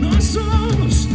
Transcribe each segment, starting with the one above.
Nós somos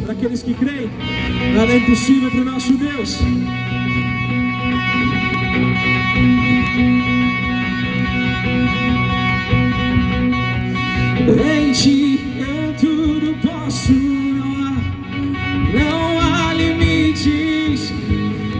para aqueles que creem. Nada é impossível para o nosso Deus. Em ti eu tudo posso, não há limites.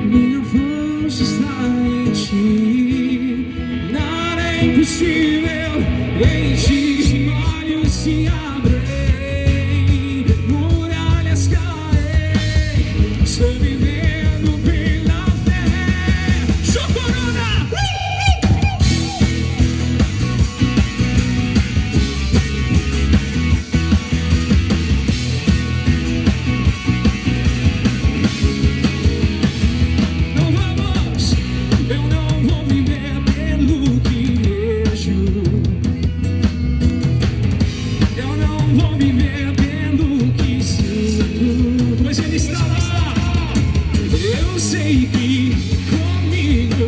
Minha força está em ti. Nada é impossível. Em ti olhos se abrem, muralhas caem. Estou vivendo pela fé. Show Corona!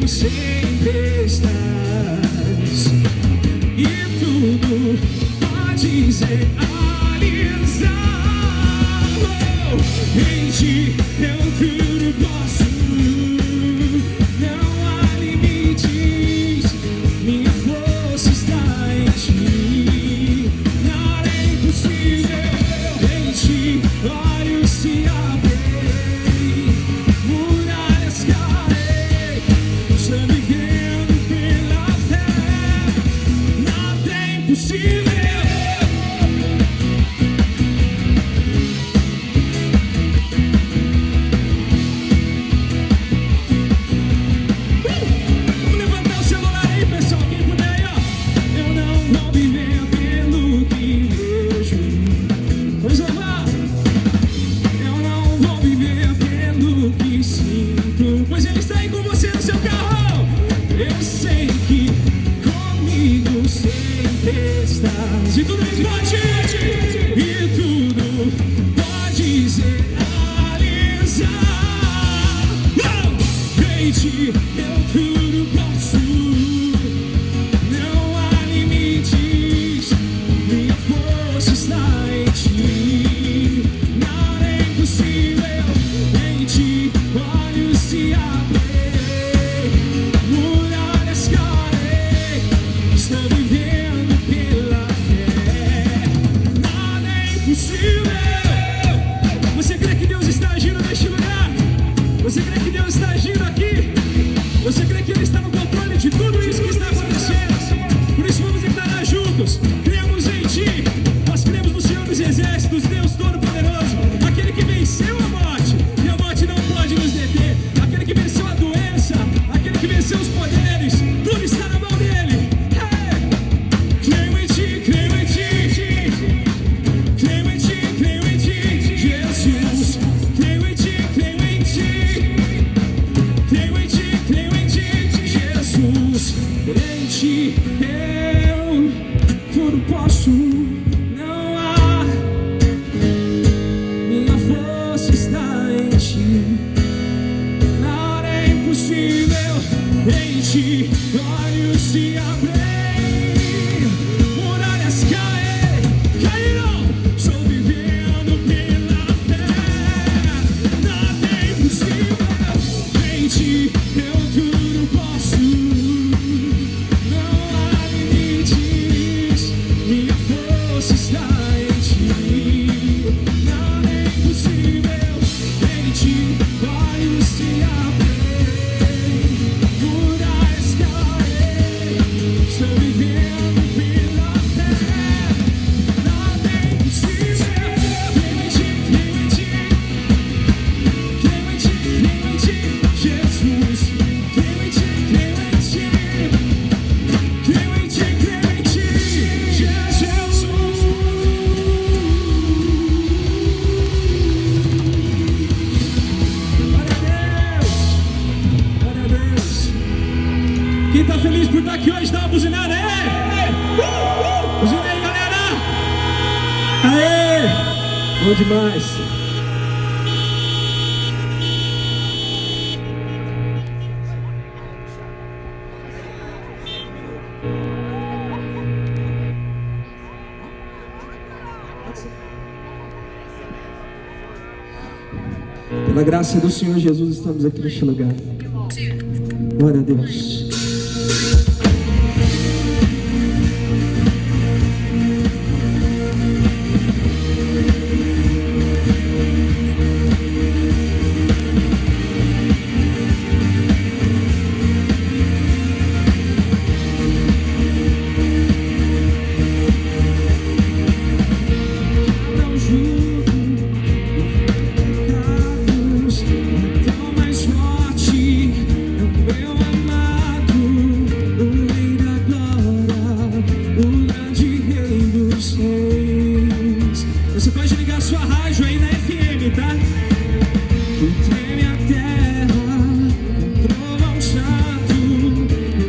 Sempre estás e tudo pode ser realizado. Em ti eu tudo posso, não há limites. Minha força está em ti. Nada é impossível. Em ti olhos se abrem, muralhas caem. Estou vivendo pela fé. Nada é impossível. Vamos levantar o celular aí, pessoal. Quem puder aí, ó. Eu não vou viver pelo que vejo. Vamos louvar. Eu não vou viver pelo que sinto. Pois Ele está aí com você no seu carro. Eu sei que comigo sempre estás. E tudo pode, e tudo pode ser realizado. Em ti eu tudo posso, não há limites. Minha força está em ti. Nada é impossível. Em ti olhos se abrem, muralhas caem. Estou vivendo pela fé. Nada é impossível. Você crê que Deus está agindo neste lugar? Você crê que Deus está agindo aqui? Você crê que Ele está no controle de tudo isso que está acontecendo? Por isso vamos declarar juntos: cremos em Ti. Nós cremos no Senhor dos Exércitos, Deus Todo-Poderoso, aquele que venceu a morte, e a morte não pode nos deter. Aquele que venceu a doença, aquele que venceu os poderes, tudo está na mão dele. Creio em Ti, creio em Ti, creio em Ti, creio em Ti, Jesus. Creio em Ti, creio em Ti, creio em Ti, creio em Ti, Jesus. Em Ti eu tudo posso, não há. Minha força está em Ti. Nada é impossível. Em Ti olhos se abrem, muralhas caem, caíram. Estou vivendo pela fé. Nada é impossível. Em Ti eu tudo posso, não há limites. Minha força está em Ti. Nada é impossível. Em Ti olhos se abrem, muralhas caem. Estou vivendo pela fé. Nada é impossível. Creio em Ti, creio em Ti, creio em Ti, creio em Ti, Jesus. Creio em Ti, creio em Ti, creio em Ti, creio em Ti, Jesus. Glória a Deus, glória a Deus. Quem tá feliz por estar aqui hoje, dá uma buzinada aí. Buzina aí, galera. Aê! Bom demais. Pela graça do Senhor Jesus, estamos aqui neste lugar. Glória a Deus. Você pode ligar sua rádio aí na FM, tá? Que treme a terra, um trovão santo,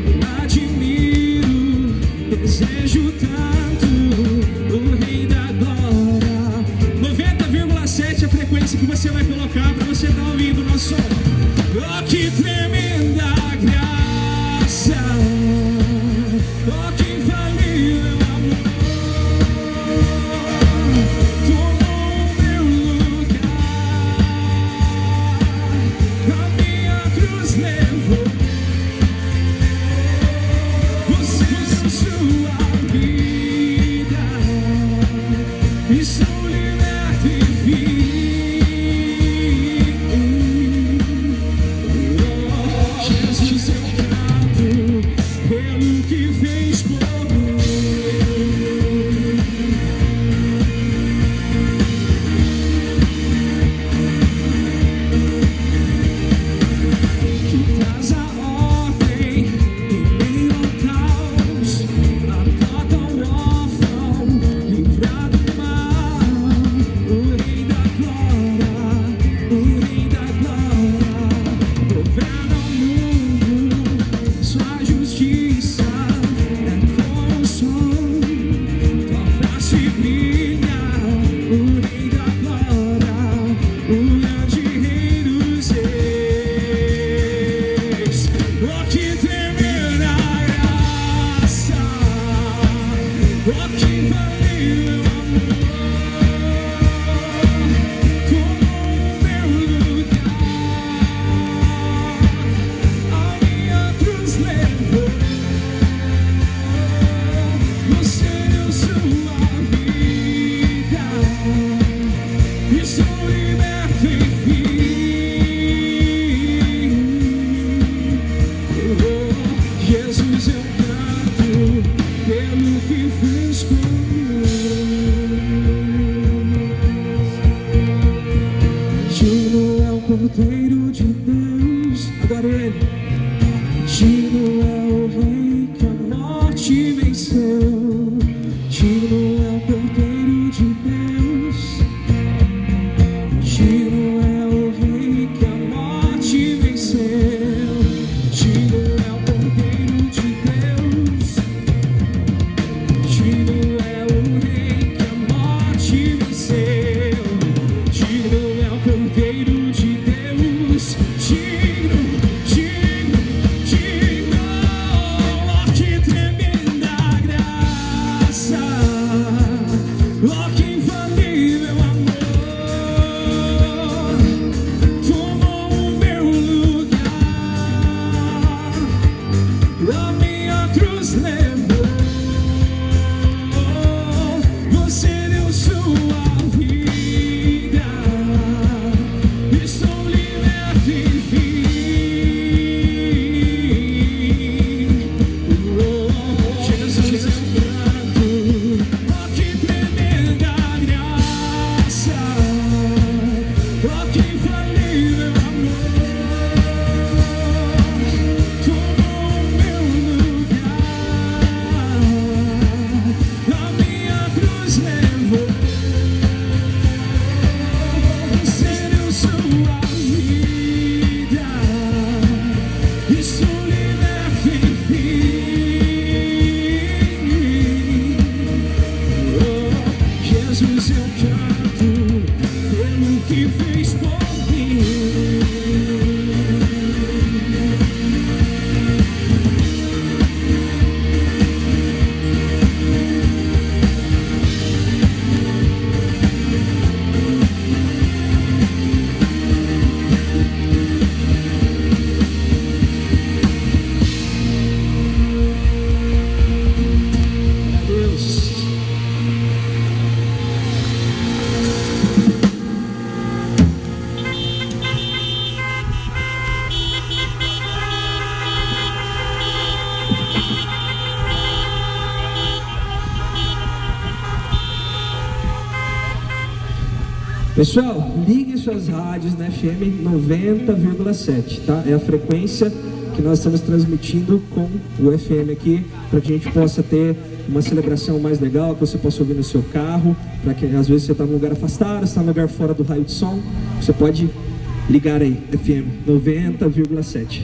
eu admiro, desejo tanto, o Rei da Glória. 90,7 a frequência que você vai colocar pra você estar ouvindo o nosso som. Oh, que tremenda graça, oh, que infalível amor. Cordeiro de Deus, agora ele. Digno é o Rei que a morte venceu. Digno é o Cordeiro de Deus. Digno é o Rei que a morte venceu. Digno é o Cordeiro de Deus. Digno é o Rei que a morte venceu. Digno é o Cordeiro de Deus. Digno, digno, digno. Pessoal, liguem suas rádios na FM 90,7, tá? É a frequência que nós estamos transmitindo com o FM aqui, para que a gente possa ter uma celebração mais legal, que você possa ouvir no seu carro, para que às vezes você está num lugar afastado, está num lugar fora do raio de som, você pode ligar aí, FM 90,7.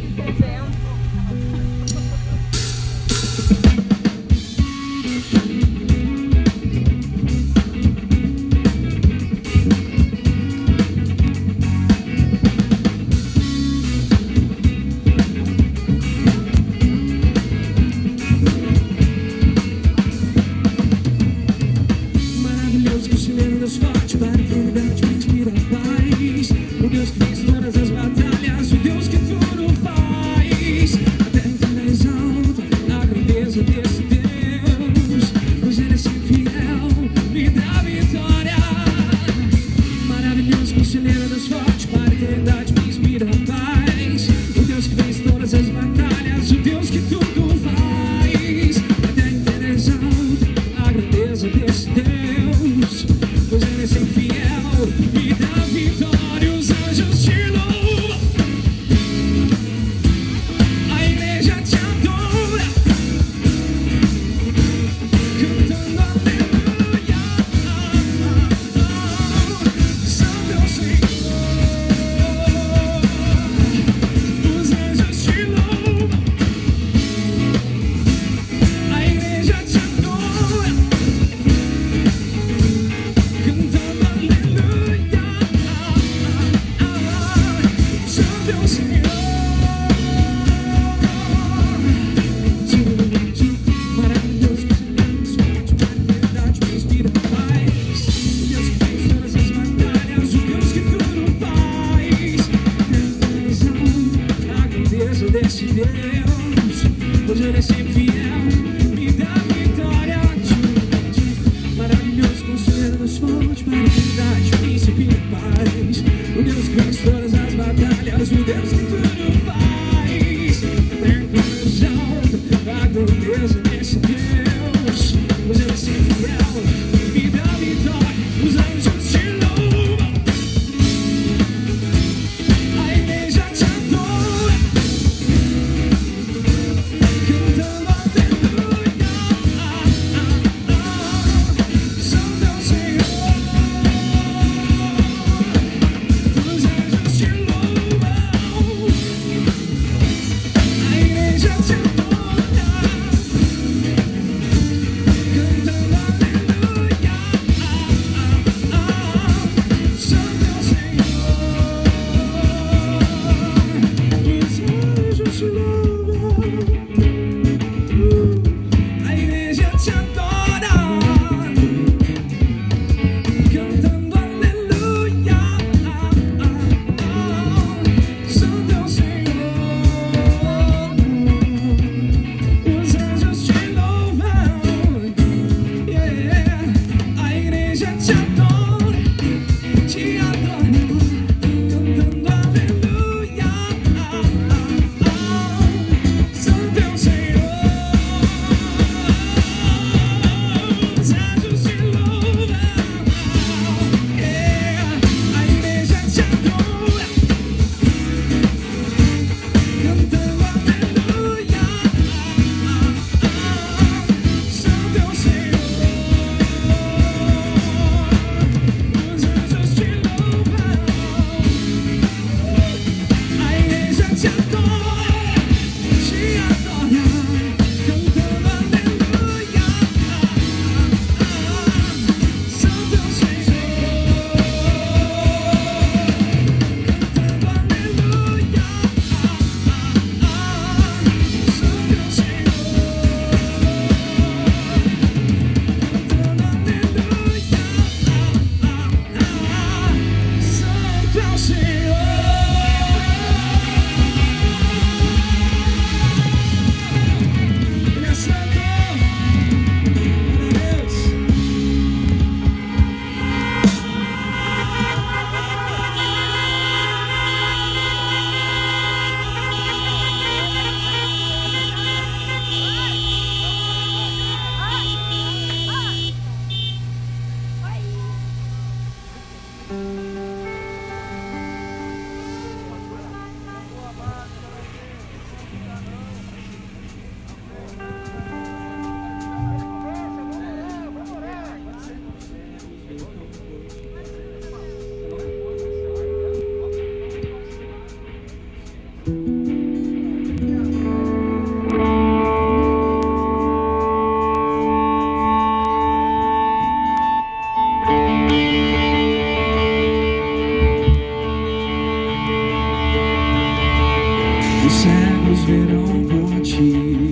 cegos verão por ti,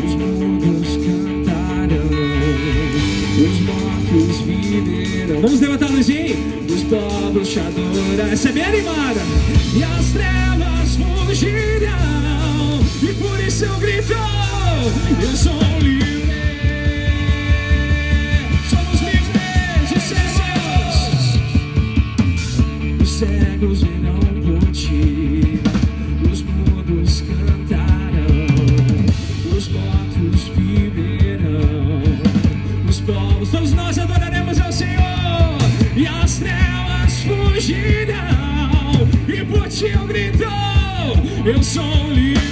os mudos cantarão, os mortos viverão. Vamos levantar a luzinha. Os povos te adoram. Essa é bem animada. E as trevas fugirão, e por isso eu grito: eu sou livre. Somos livres, os cegos virão por ti, os mudos cantarão, os mortos viverão, os povos, todos nós adoraremos ao Senhor, e as trevas fugirão, e por ti eu grito: eu sou livre.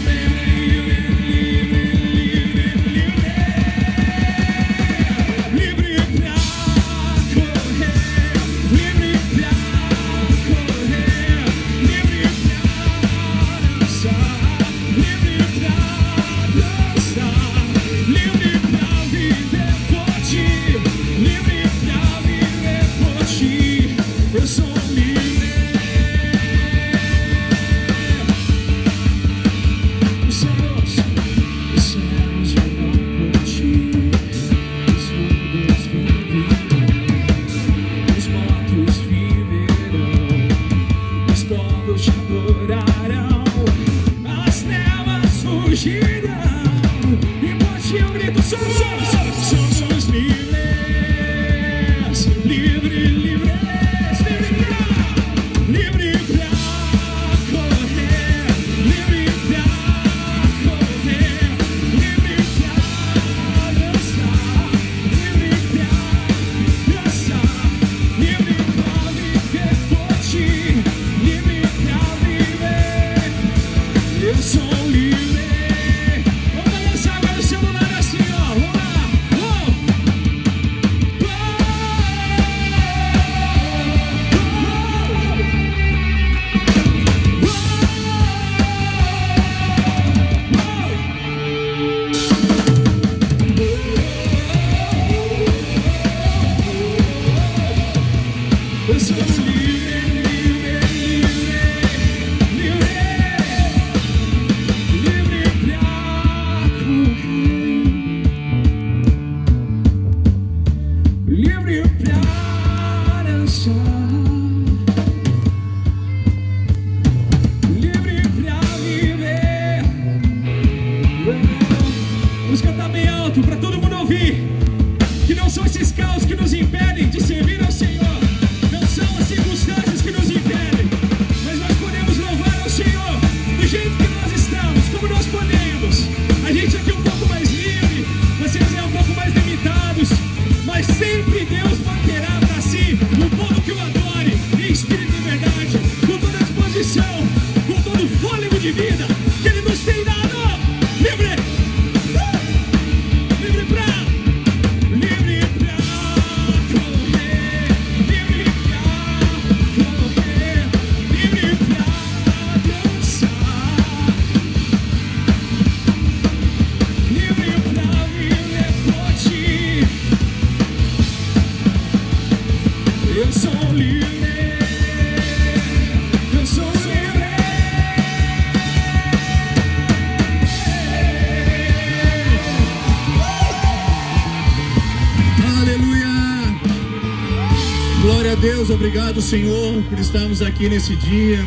Deus, obrigado, Senhor, por estarmos aqui nesse dia.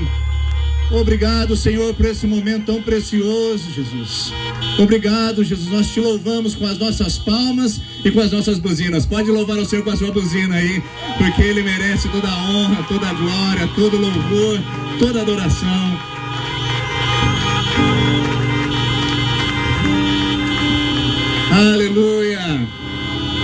Obrigado, Senhor, por esse momento tão precioso, Jesus. Obrigado, Jesus. Nós te louvamos com as nossas palmas e com as nossas buzinas. Pode louvar o Senhor com a sua buzina aí, porque Ele merece toda a honra, toda a glória, todo louvor, toda adoração. Aleluia!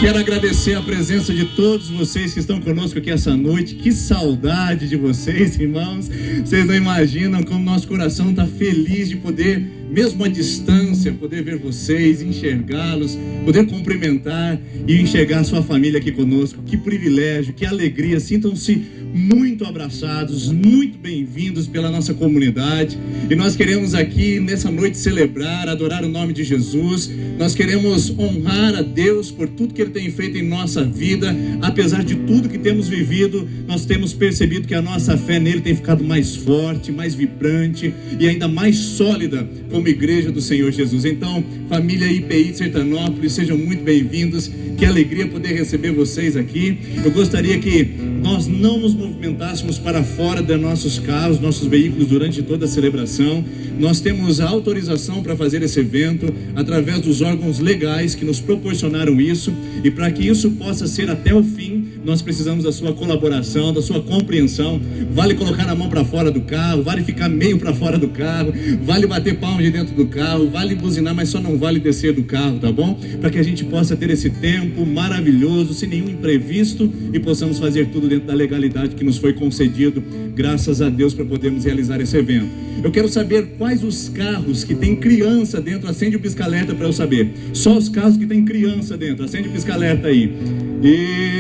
Quero agradecer a presença de todos vocês que estão conosco aqui essa noite. Que saudade de vocês, irmãos. Vocês não imaginam como nosso coração está feliz de poder, mesmo à distância, poder ver vocês, enxergá-los, poder cumprimentar e enxergar a sua família aqui conosco. Que privilégio, que alegria. Sintam-se muito abraçados, muito bem-vindos pela nossa comunidade. E nós queremos aqui nessa noite celebrar, adorar o nome de Jesus. Nós queremos honrar a Deus por tudo que Ele tem feito em nossa vida. Apesar de tudo que temos vivido, nós temos percebido que a nossa fé nele tem ficado mais forte, mais vibrante e ainda mais sólida como igreja do Senhor Jesus. Então, família IPI de Sertanópolis, sejam muito bem-vindos. Que alegria poder receber vocês aqui. Eu gostaria que nós não nos movimentássemos para fora de nossos carros, nossos veículos durante toda a celebração. Nós temos a autorização para fazer esse evento através dos órgãos legais que nos proporcionaram isso, e para que isso possa ser até o fim, nós precisamos da sua colaboração, da sua compreensão. Vale colocar a mão para fora do carro, vale ficar meio para fora do carro, vale bater palma de dentro do carro, vale buzinar, mas só não vale descer do carro, tá bom? Para que a gente possa ter esse tempo maravilhoso, sem nenhum imprevisto, e possamos fazer tudo dentro da legalidade que nos foi concedido, graças a Deus, para podermos realizar esse evento. Eu quero saber quais os carros que tem criança dentro. Acende o pisca-alerta para eu saber. Só os carros que tem criança dentro. Acende o pisca-alerta aí.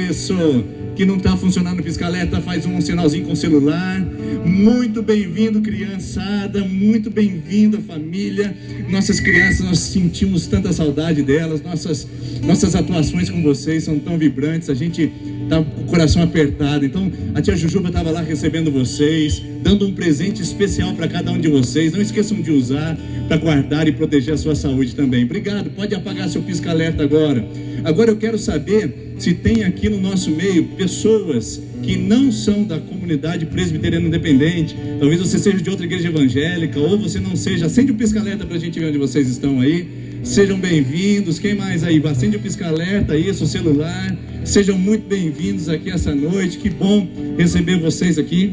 Isso. Que não está funcionando o pisca-alerta, faz um sinalzinho com o celular. Muito bem-vindo, criançada. Muito bem-vinda, família. Nossas crianças, nós sentimos tanta saudade delas. Nossas atuações com vocês são tão vibrantes. A gente está com o coração apertado. Então, a tia Jujuba estava lá recebendo vocês, dando um presente especial para cada um de vocês. Não esqueçam de usar para guardar e proteger a sua saúde também. Obrigado. Pode apagar seu pisca-alerta agora. Agora eu quero saber se tem aqui no nosso meio pessoas que não são da comunidade presbiteriana independente. Talvez você seja de outra igreja evangélica, ou você não seja. Acende o pisca-alerta para a gente ver onde vocês estão aí. Sejam bem-vindos. Quem mais aí? Acende o pisca-alerta, isso, o celular. Sejam muito bem-vindos aqui essa noite. Que bom receber vocês aqui.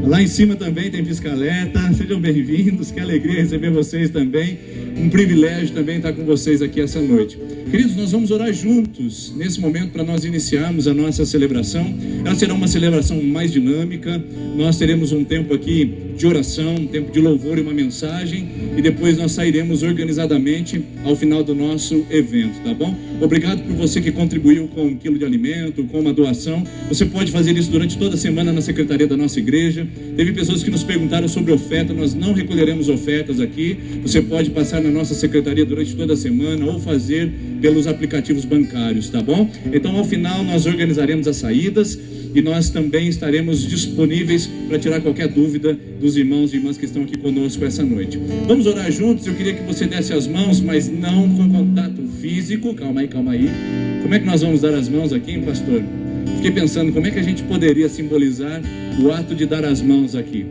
Lá em cima também tem pisca-alerta. Sejam bem-vindos. Que alegria receber vocês também. Um privilégio também estar com vocês aqui essa noite. Queridos, nós vamos orar juntos nesse momento para nós iniciarmos a nossa celebração. Ela será uma celebração mais dinâmica. Nós teremos um tempo aqui de oração, um tempo de louvor e uma mensagem, e depois nós sairemos organizadamente ao final do nosso evento, tá bom? Obrigado por você que contribuiu com 1 quilo de alimento, com uma doação. Você pode fazer isso durante toda a semana na secretaria da nossa igreja. Teve pessoas que nos perguntaram sobre oferta. Nós não recolheremos ofertas aqui. Você pode passar na nossa secretaria durante toda a semana ou fazer pelos aplicativos bancários, tá bom? Então, ao final, nós organizaremos as saídas e nós também estaremos disponíveis para tirar qualquer dúvida dos irmãos e irmãs que estão aqui conosco essa noite. Vamos orar juntos. Eu queria que você desse as mãos, mas não com contato físico. Calma aí, calma aí. Como é que nós vamos dar as mãos aqui, hein, pastor? Fiquei pensando, como é que a gente poderia simbolizar o ato de dar as mãos aqui?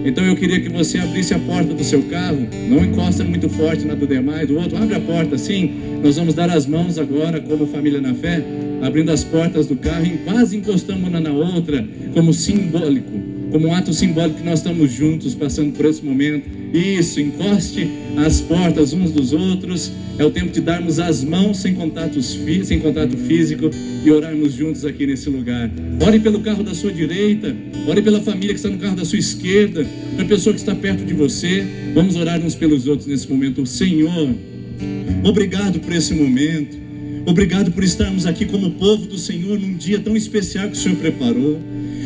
Então eu queria que você abrisse a porta do seu carro, não encosta muito forte na do demais, o outro abre a porta assim. Nós vamos dar as mãos agora como família na fé, abrindo as portas do carro e quase encostamos uma na outra, como simbólico, como um ato simbólico que nós estamos juntos passando por esse momento. Isso, encoste as portas uns dos outros. É o tempo de darmos as mãos sem contato físico e orarmos juntos aqui nesse lugar. Ore pelo carro da sua direita, ore pela família que está no carro da sua esquerda, pela pessoa que está perto de você. Vamos orar uns pelos outros nesse momento. Senhor, obrigado por esse momento. Obrigado por estarmos aqui como povo do Senhor num dia tão especial que o Senhor preparou.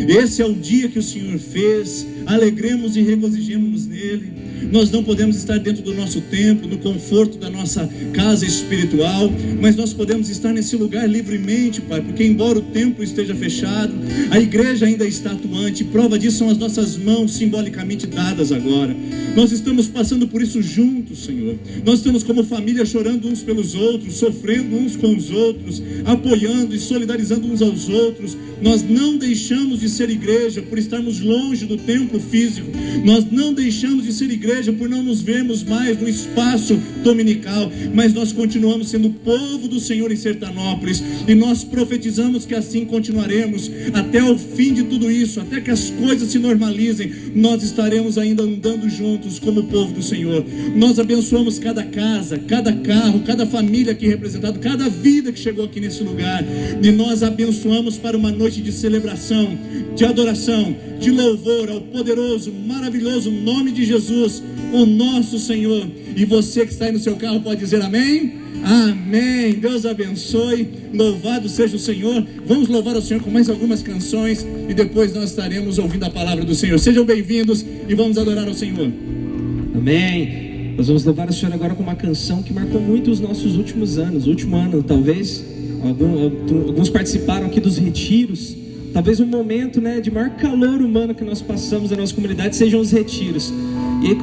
Esse é o dia que o Senhor fez. Alegremos e regozijemos nele. Nós não podemos estar dentro do nosso templo, no conforto da nossa casa espiritual, mas nós podemos estar nesse lugar livremente, Pai, porque embora o templo esteja fechado, a igreja ainda está atuante. Prova disso são as nossas mãos simbolicamente dadas agora. Nós estamos passando por isso juntos, Senhor. Nós estamos como família chorando uns pelos outros, sofrendo uns com os outros, apoiando e solidarizando uns aos outros. Nós não deixamos de ser igreja por estarmos longe do templo físico. Nós não deixamos de ser igreja por não nos vermos mais no espaço dominical, mas nós continuamos sendo povo do Senhor em Sertanópolis, e nós profetizamos que assim continuaremos até o fim de tudo isso, até que as coisas se normalizem. Nós estaremos ainda andando juntos como povo do Senhor. Nós abençoamos cada casa, cada carro, cada família aqui representada, cada vida que chegou aqui nesse lugar, e nós abençoamos para uma noite de celebração, de adoração, de louvor ao poderoso, maravilhoso nome de Jesus, o nosso Senhor. E você que está aí no seu carro pode dizer amém? Amém. Deus abençoe. Louvado seja o Senhor. Vamos louvar o Senhor com mais algumas canções e depois nós estaremos ouvindo a palavra do Senhor. Sejam bem-vindos e vamos adorar ao Senhor. Amém. Nós vamos louvar o Senhor agora com uma canção que marcou muito os nossos últimos anos. Último ano, talvez. Alguns participaram aqui dos retiros. Talvez um momento, de maior calor humano que nós passamos na nossa comunidade sejam os retiros.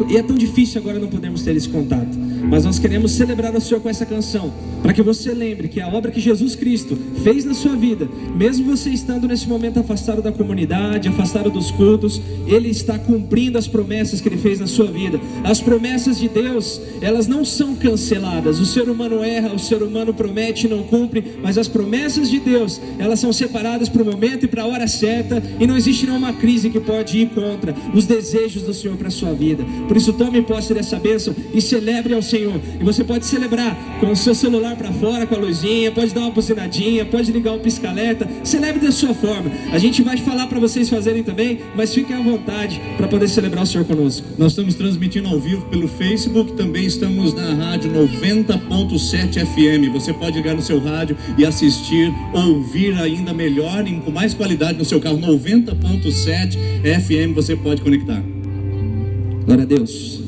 E é tão difícil agora não podermos ter esse contato. Mas nós queremos celebrar o Senhor com essa canção, para que você lembre que a obra que Jesus Cristo fez na sua vida, mesmo você estando nesse momento afastado da comunidade, afastado dos cultos, Ele está cumprindo as promessas que Ele fez na sua vida. As promessas de Deus, elas não são canceladas. O ser humano erra, o ser humano promete e não cumpre, mas as promessas de Deus, elas são separadas para o momento e para a hora certa, e não existe nenhuma crise que pode ir contra os desejos do Senhor para a sua vida. Por isso, tome posse dessa bênção e celebre ao Senhor. E você pode celebrar com o seu celular para fora, com a luzinha, pode dar uma buzinadinha, pode ligar o pisca-alerta. Celebre da sua forma. A gente vai falar para vocês fazerem também, mas fiquem à vontade para poder celebrar o Senhor conosco. Nós estamos transmitindo ao vivo pelo Facebook, também estamos na rádio 90.7 FM. Você pode ligar no seu rádio e assistir, ouvir ainda melhor e com mais qualidade no seu carro. 90.7 FM você pode conectar. Glória a Deus.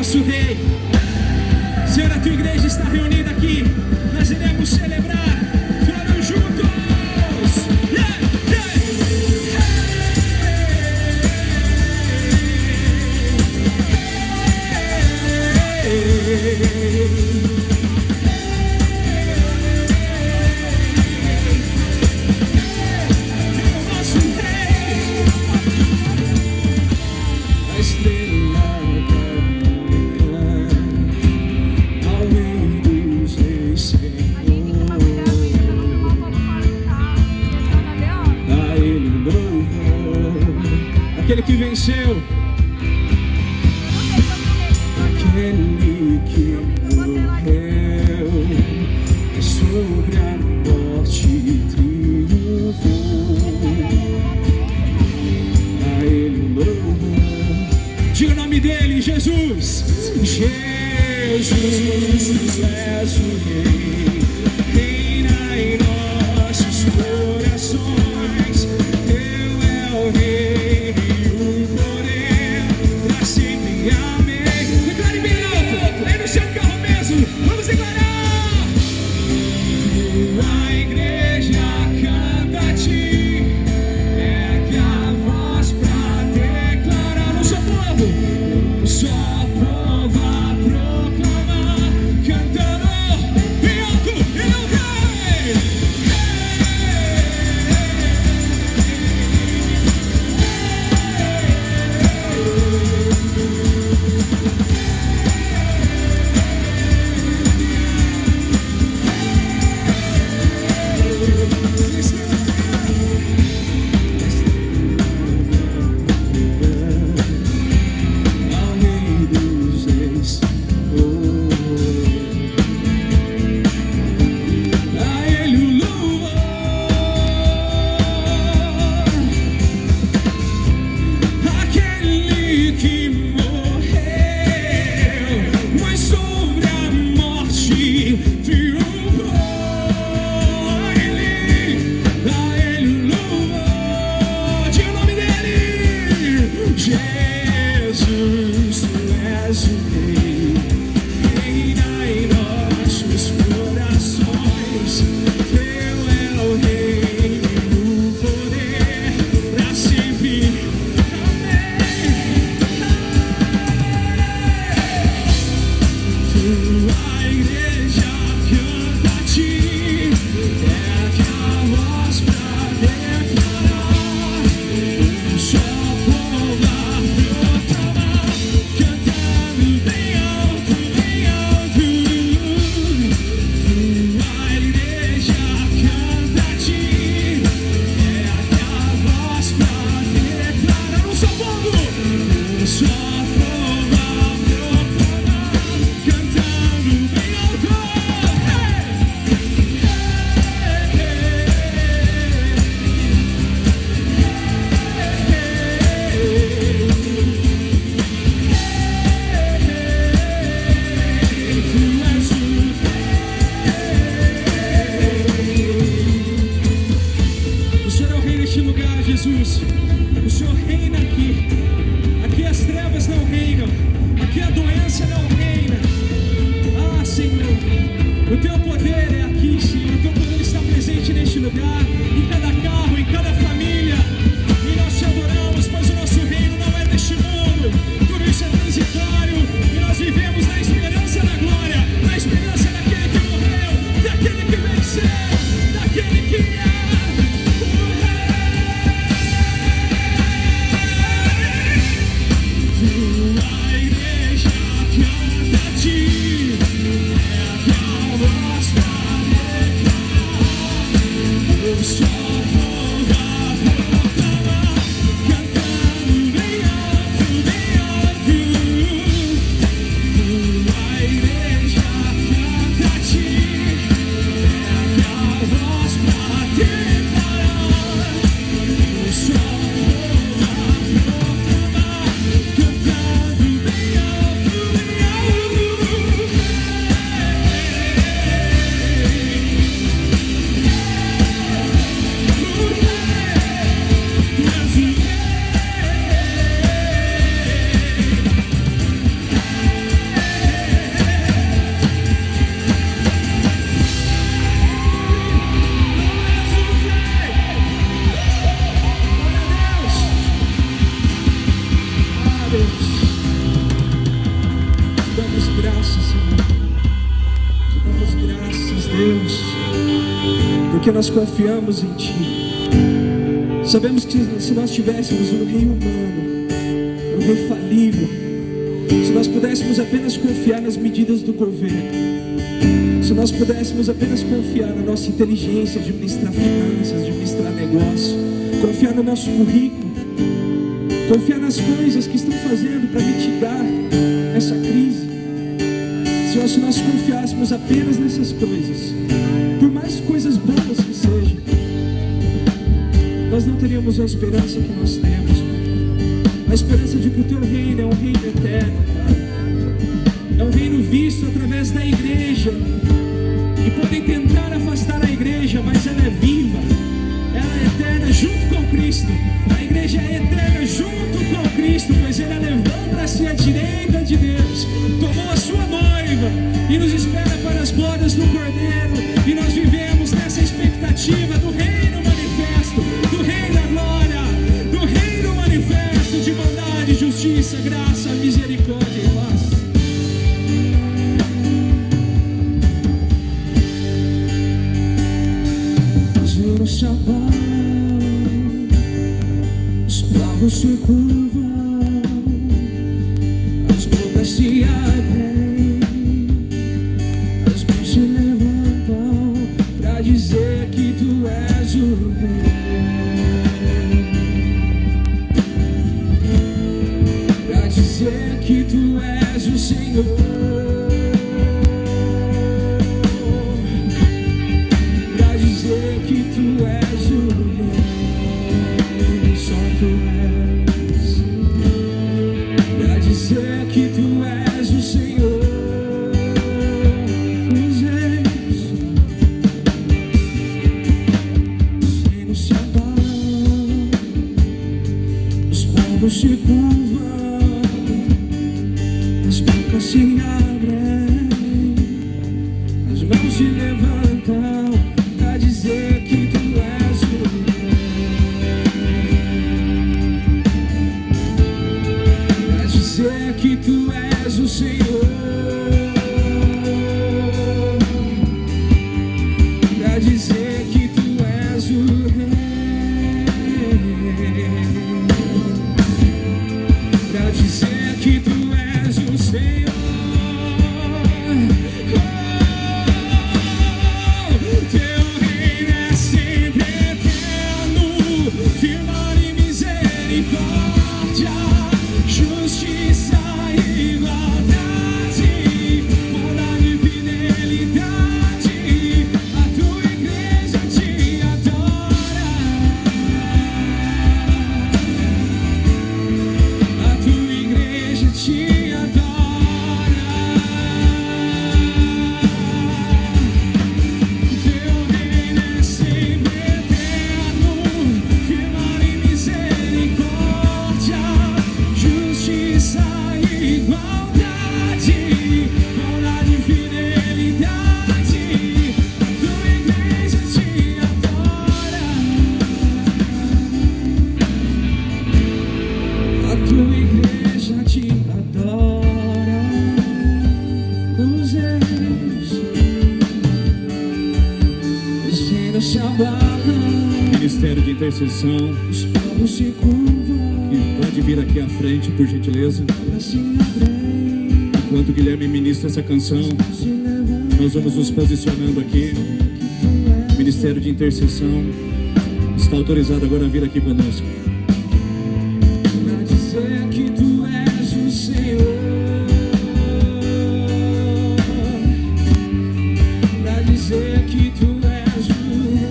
nosso Rei. Senhor, a tua igreja está reunida aqui. Nós iremos celebrar todos juntos. Yeah, yeah. Nosso Rei, a estrela da manhã, ao Rei dos Reis, Senhor, a Ele louvor, aquele que venceu, aquele que morreu e sobre a morte triunfou. A Ele louvor. Diga o nome dele, Jesus. Jesus, és o Rei, reina em nossos corações. Teu é o Rei e o poder pra sempre. Amém. Declare bem alto, aí no seu carro mesmo. Vamos declarar. Tua igreja canta a ti, ergue a voz pra declarar. Um só povo a proclamar, cantando. Deus. Te damos graças, Senhor. Te damos graças, Deus, porque nós confiamos em Ti. Sabemos que se nós tivéssemos um rei humano, um rei falível, se nós pudéssemos apenas confiar nas medidas do governo, se nós pudéssemos apenas confiar na nossa inteligência, administrar finanças, administrar negócio, confiar no nosso currículo, confiar nas coisas que estão fazendo para mitigar essa crise, Senhor, se nós confiássemos apenas nessas coisas, por mais coisas boas que sejam, nós não teríamos a esperança que nós temos, a esperança de que o Teu reino é um reino eterno, é um reino visto através da igreja. E podem tentar afastar a igreja, mas ela é viva, ela é eterna junto com Cristo. A igreja é eterna junto com Cristo, pois Ele a levou para si à direita de Deus, tomou a sua noiva e nos espera para as bodas do Cordeiro. E nós vivemos nessa expectativa do reino manifesto, do reino da glória, do reino manifesto de bondade, justiça, graça, misericórdia e paz. Se abalam, os povos se curvam, as bocas se abrem, as mãos se levantam para dizer que Tu és o Rei, para dizer que Tu és o Senhor. Se curvam, as bocas se abrem, as mãos se levantam para dizer que Tu és o Rei, para dizer que Tu és o Senhor, para dizer que Tu és o Rei, para dizer que Tu és o Senhor. Teu reino é sempre eterno, firmado em misericórdia, justiça e igualdade, bondade e fidelidade. A Tua igreja te adora, a Tua igreja te adora. Teu reino é sempre eterno, firmado em misericórdia, justiça e igualdade, bondade e fidelidade. A Tua igreja te adora, a Tua igreja te adora. Os reinos se abalam, Ministério de intercessão, os povos se curvam, que pode vir aqui à frente, por gentileza. para se abrem, Enquanto o Guilherme ministra essa canção, se levantam. nós vamos nos posicionando aqui. O Ministério de intercessão está autorizado agora a vir aqui conosco. Pra dizer que Tu és o Senhor, pra dizer que Tu és o Rei,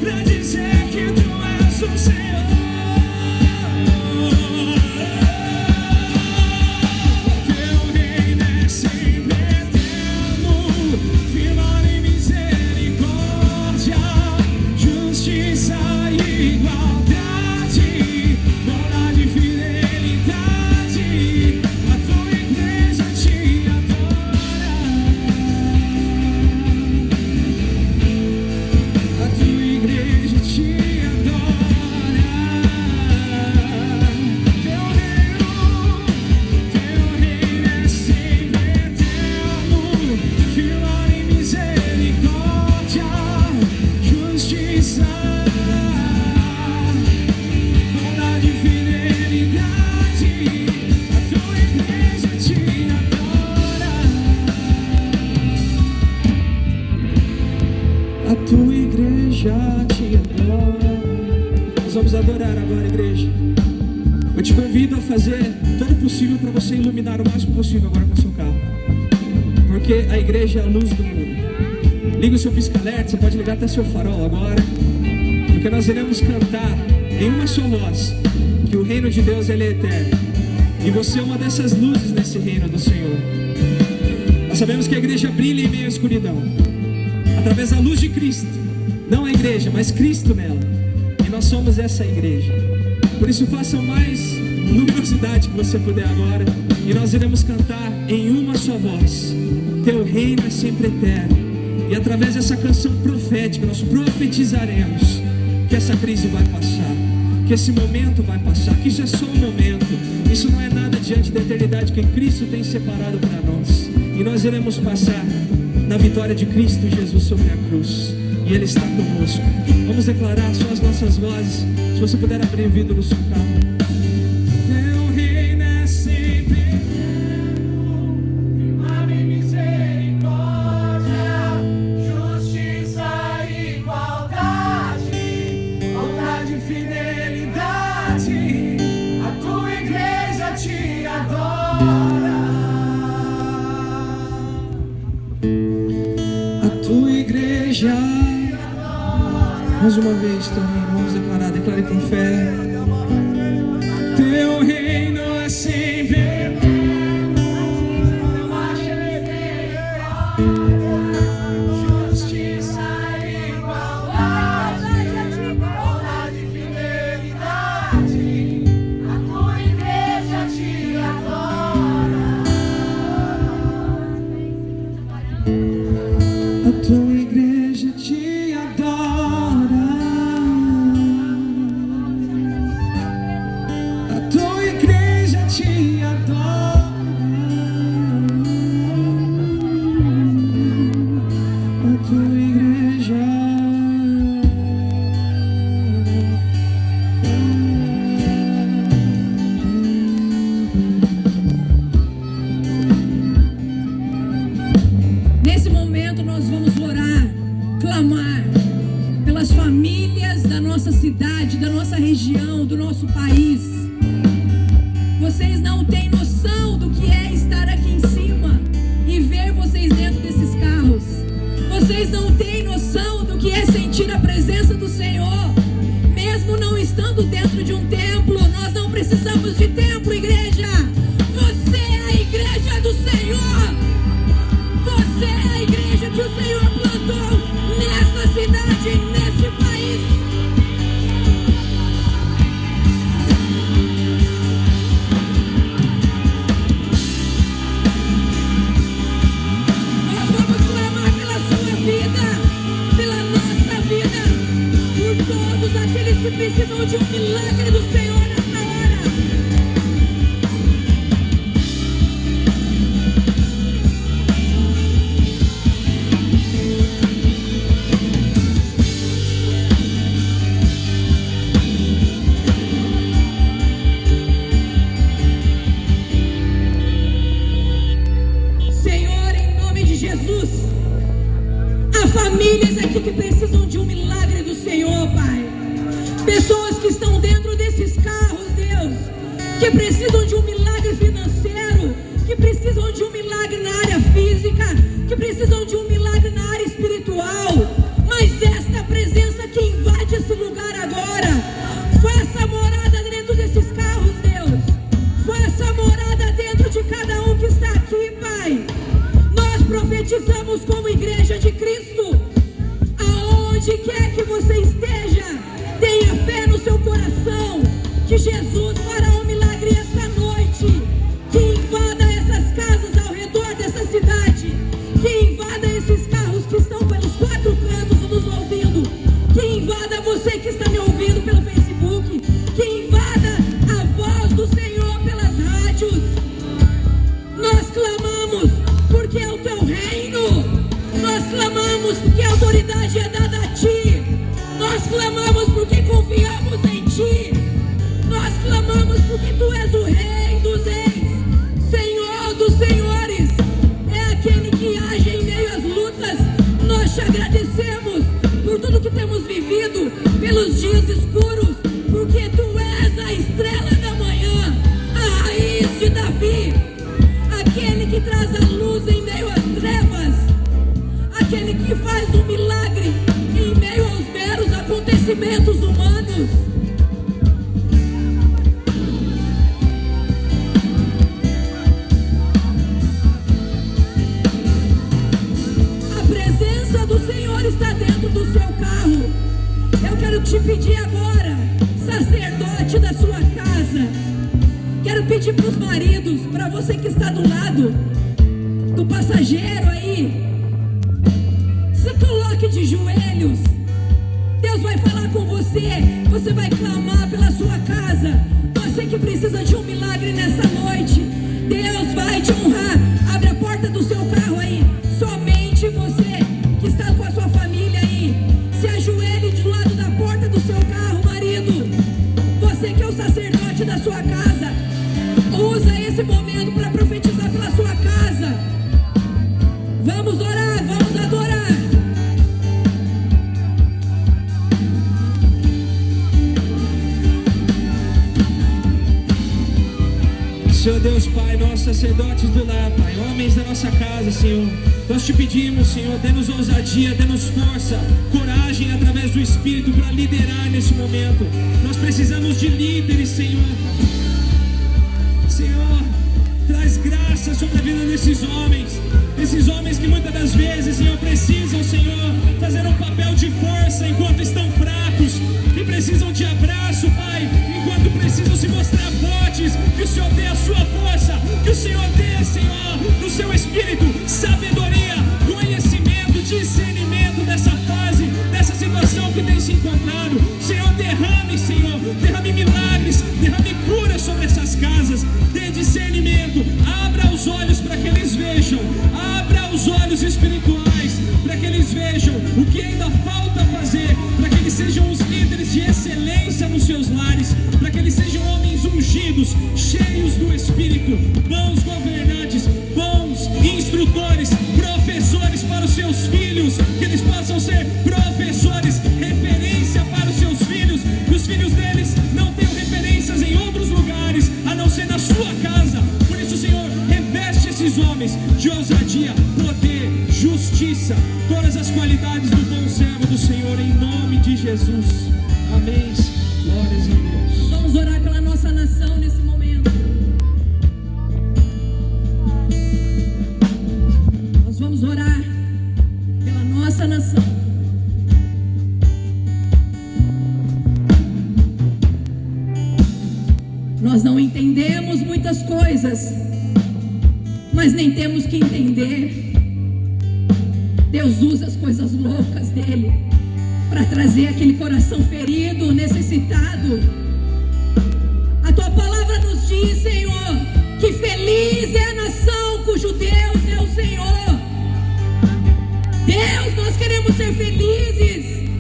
pra dizer que Tu és o Senhor. Teu reino é sempre eterno, firmado em misericórdia. vamos adorar agora, igreja. Eu te convido a fazer todo o possível para você iluminar o máximo possível agora com o seu carro, porque a igreja é a luz do mundo. Liga o seu pisca-alerta, você pode ligar até seu farol agora, porque nós iremos cantar em uma só voz que o reino de Deus ele é eterno, e você é uma dessas luzes nesse reino do Senhor. Nós sabemos que a igreja brilha em meio à escuridão, através da luz de Cristo, não a igreja, mas Cristo nela, e nós somos essa igreja. Por isso faça o mais luminosidade que você puder agora, e nós iremos cantar em uma só voz: teu reino é sempre eterno. E através dessa canção profética nós profetizaremos que essa crise vai passar, que esse momento vai passar, que isso é só um momento, isso não é nada diante da eternidade que Cristo tem separado para nós, e nós iremos passar na vitória de Cristo Jesus sobre a cruz, e Ele está conosco. Vamos declarar só as nossas vozes. Se você puder abrir o vidro do seu carro. Teu reino é sempre amor e misericórdia, justiça e igualdade, bondade e fidelidade. A tua igreja te adora. A tua igreja. Mais uma vez, teu reino, vamos declarar, declare com fé. Teu reino é sempre justiça e igualdade, bondade e fidelidade. A tua igreja te adora. A tua igreja te adora. A tua igreja te adora. A tua igreja. Nesse momento nós vamos orar, clamar pelas famílias da nossa cidade, da nossa região, do nosso país. Vocês não têm noção do que é estar aqui em cima e ver vocês dentro desses carros. Vocês não têm noção do que é sentir a presença do Senhor, mesmo não estando dentro de um templo. Nós não precisamos de templo, igreja. Você é a igreja do Senhor. Você é a igreja que o Senhor plantou nessa cidade, nesse país. Nós vamos clamar pela sua vida, pela nossa vida, por todos aqueles que precisam de um milagre do Senhor nessa hora. Senhor, em nome de Jesus, há famílias aqui que precisam de um milagre do Senhor, Pai. Pessoas que estão dentro desses carros, Deus, que precisam de um milagre financeiro, que precisam de um milagre na área física, que precisam de um milagre na área espiritual. Mas esta presença que invade esse lugar agora, faça morada dentro desses carros, Deus. Faça morada dentro de cada um que está aqui, Pai. Nós profetizamos como igreja de Cristo. Aonde quer que você esteja, tenha fé no seu coração que Jesus fará um milagre esta noite, que invada essas casas ao redor dessa cidade, que invada esses carros que estão pelos quatro cantos nos ouvindo, que invada você que está me ouvindo pelo Facebook, que invada a voz do Senhor pelas rádios. Nós clamamos porque é o teu reino, nós clamamos porque a autoridade é dada a ti, nós clamamos porque confiamos em ti, nós clamamos porque tu és o Rei dos Reis, Senhor dos Senhores, é aquele que age em meio às lutas. Nós te agradecemos por tudo que temos vivido, pelos dias escuros, por segundos. A presença do Senhor está dentro do seu carro. Eu quero te pedir agora, sacerdote da sua casa, quero pedir para os maridos, para você que está do lado do passageiro aí, se coloque de joelhos. Deus vai falar com você, você vai clamar pela sua casa. Você que precisa de um milagre nessa noite, Deus vai te honrar. Abre a porta do seu carro aí, somente você que está com a sua família aí, se ajoelhe do lado da porta do seu carro, marido. Você que é o sacerdote da sua casa, usa esse momento para profetizar pela sua casa. Vamos orar, vamos adorar. Senhor Deus, Pai, nós sacerdotes do lar, Pai, homens da nossa casa, Senhor, nós te pedimos, Senhor, dê-nos ousadia, dê-nos força, coragem através do Espírito para liderar nesse momento. Nós precisamos de líderes, Senhor. Senhor, traz graça sobre a vida desses homens que muitas das vezes, Senhor, precisam, Senhor, fazer um papel de força enquanto estão fracos, e precisam de abraço, Pai, enquanto precisam se mostrar fortes. Que o Senhor dê a sua força, que o Senhor dê, Senhor, do seu Espírito, sabedoria, conhecimento, discernimento dessa fase, dessa situação que tem se encontrado. Senhor, derrame milagres, derrame cura sobre essas casas, dê discernimento, abra os olhos para que eles vejam, abra os olhos espirituais para que eles vejam o que ainda falta fazer, para que eles sejam os líderes de excelência nos seus lares, para que eles sejam homens ungidos, cheios do Espírito, bons governantes, bons instrutores, professores para os seus filhos, que eles possam ser professores, referência para os seus filhos, que os filhos deles não tenham referências em outros lugares, a não ser na sua casa. Por isso, Senhor, reveste esses homens de ousadia, poder, justiça, todas as qualidades do bom servo do Senhor, em nome de Jesus. Amém. Glórias a Deus. Vamos orar pela nossa nação nesse momento. Nós vamos orar pela nossa nação. Nós não entendemos muitas coisas, mas nem temos que entender. Deus usa as coisas loucas dele para trazer aquele coração ferido, necessitado. A tua palavra nos diz, Senhor, que feliz é a nação cujo Deus é o Senhor. Deus, nós queremos ser felizes.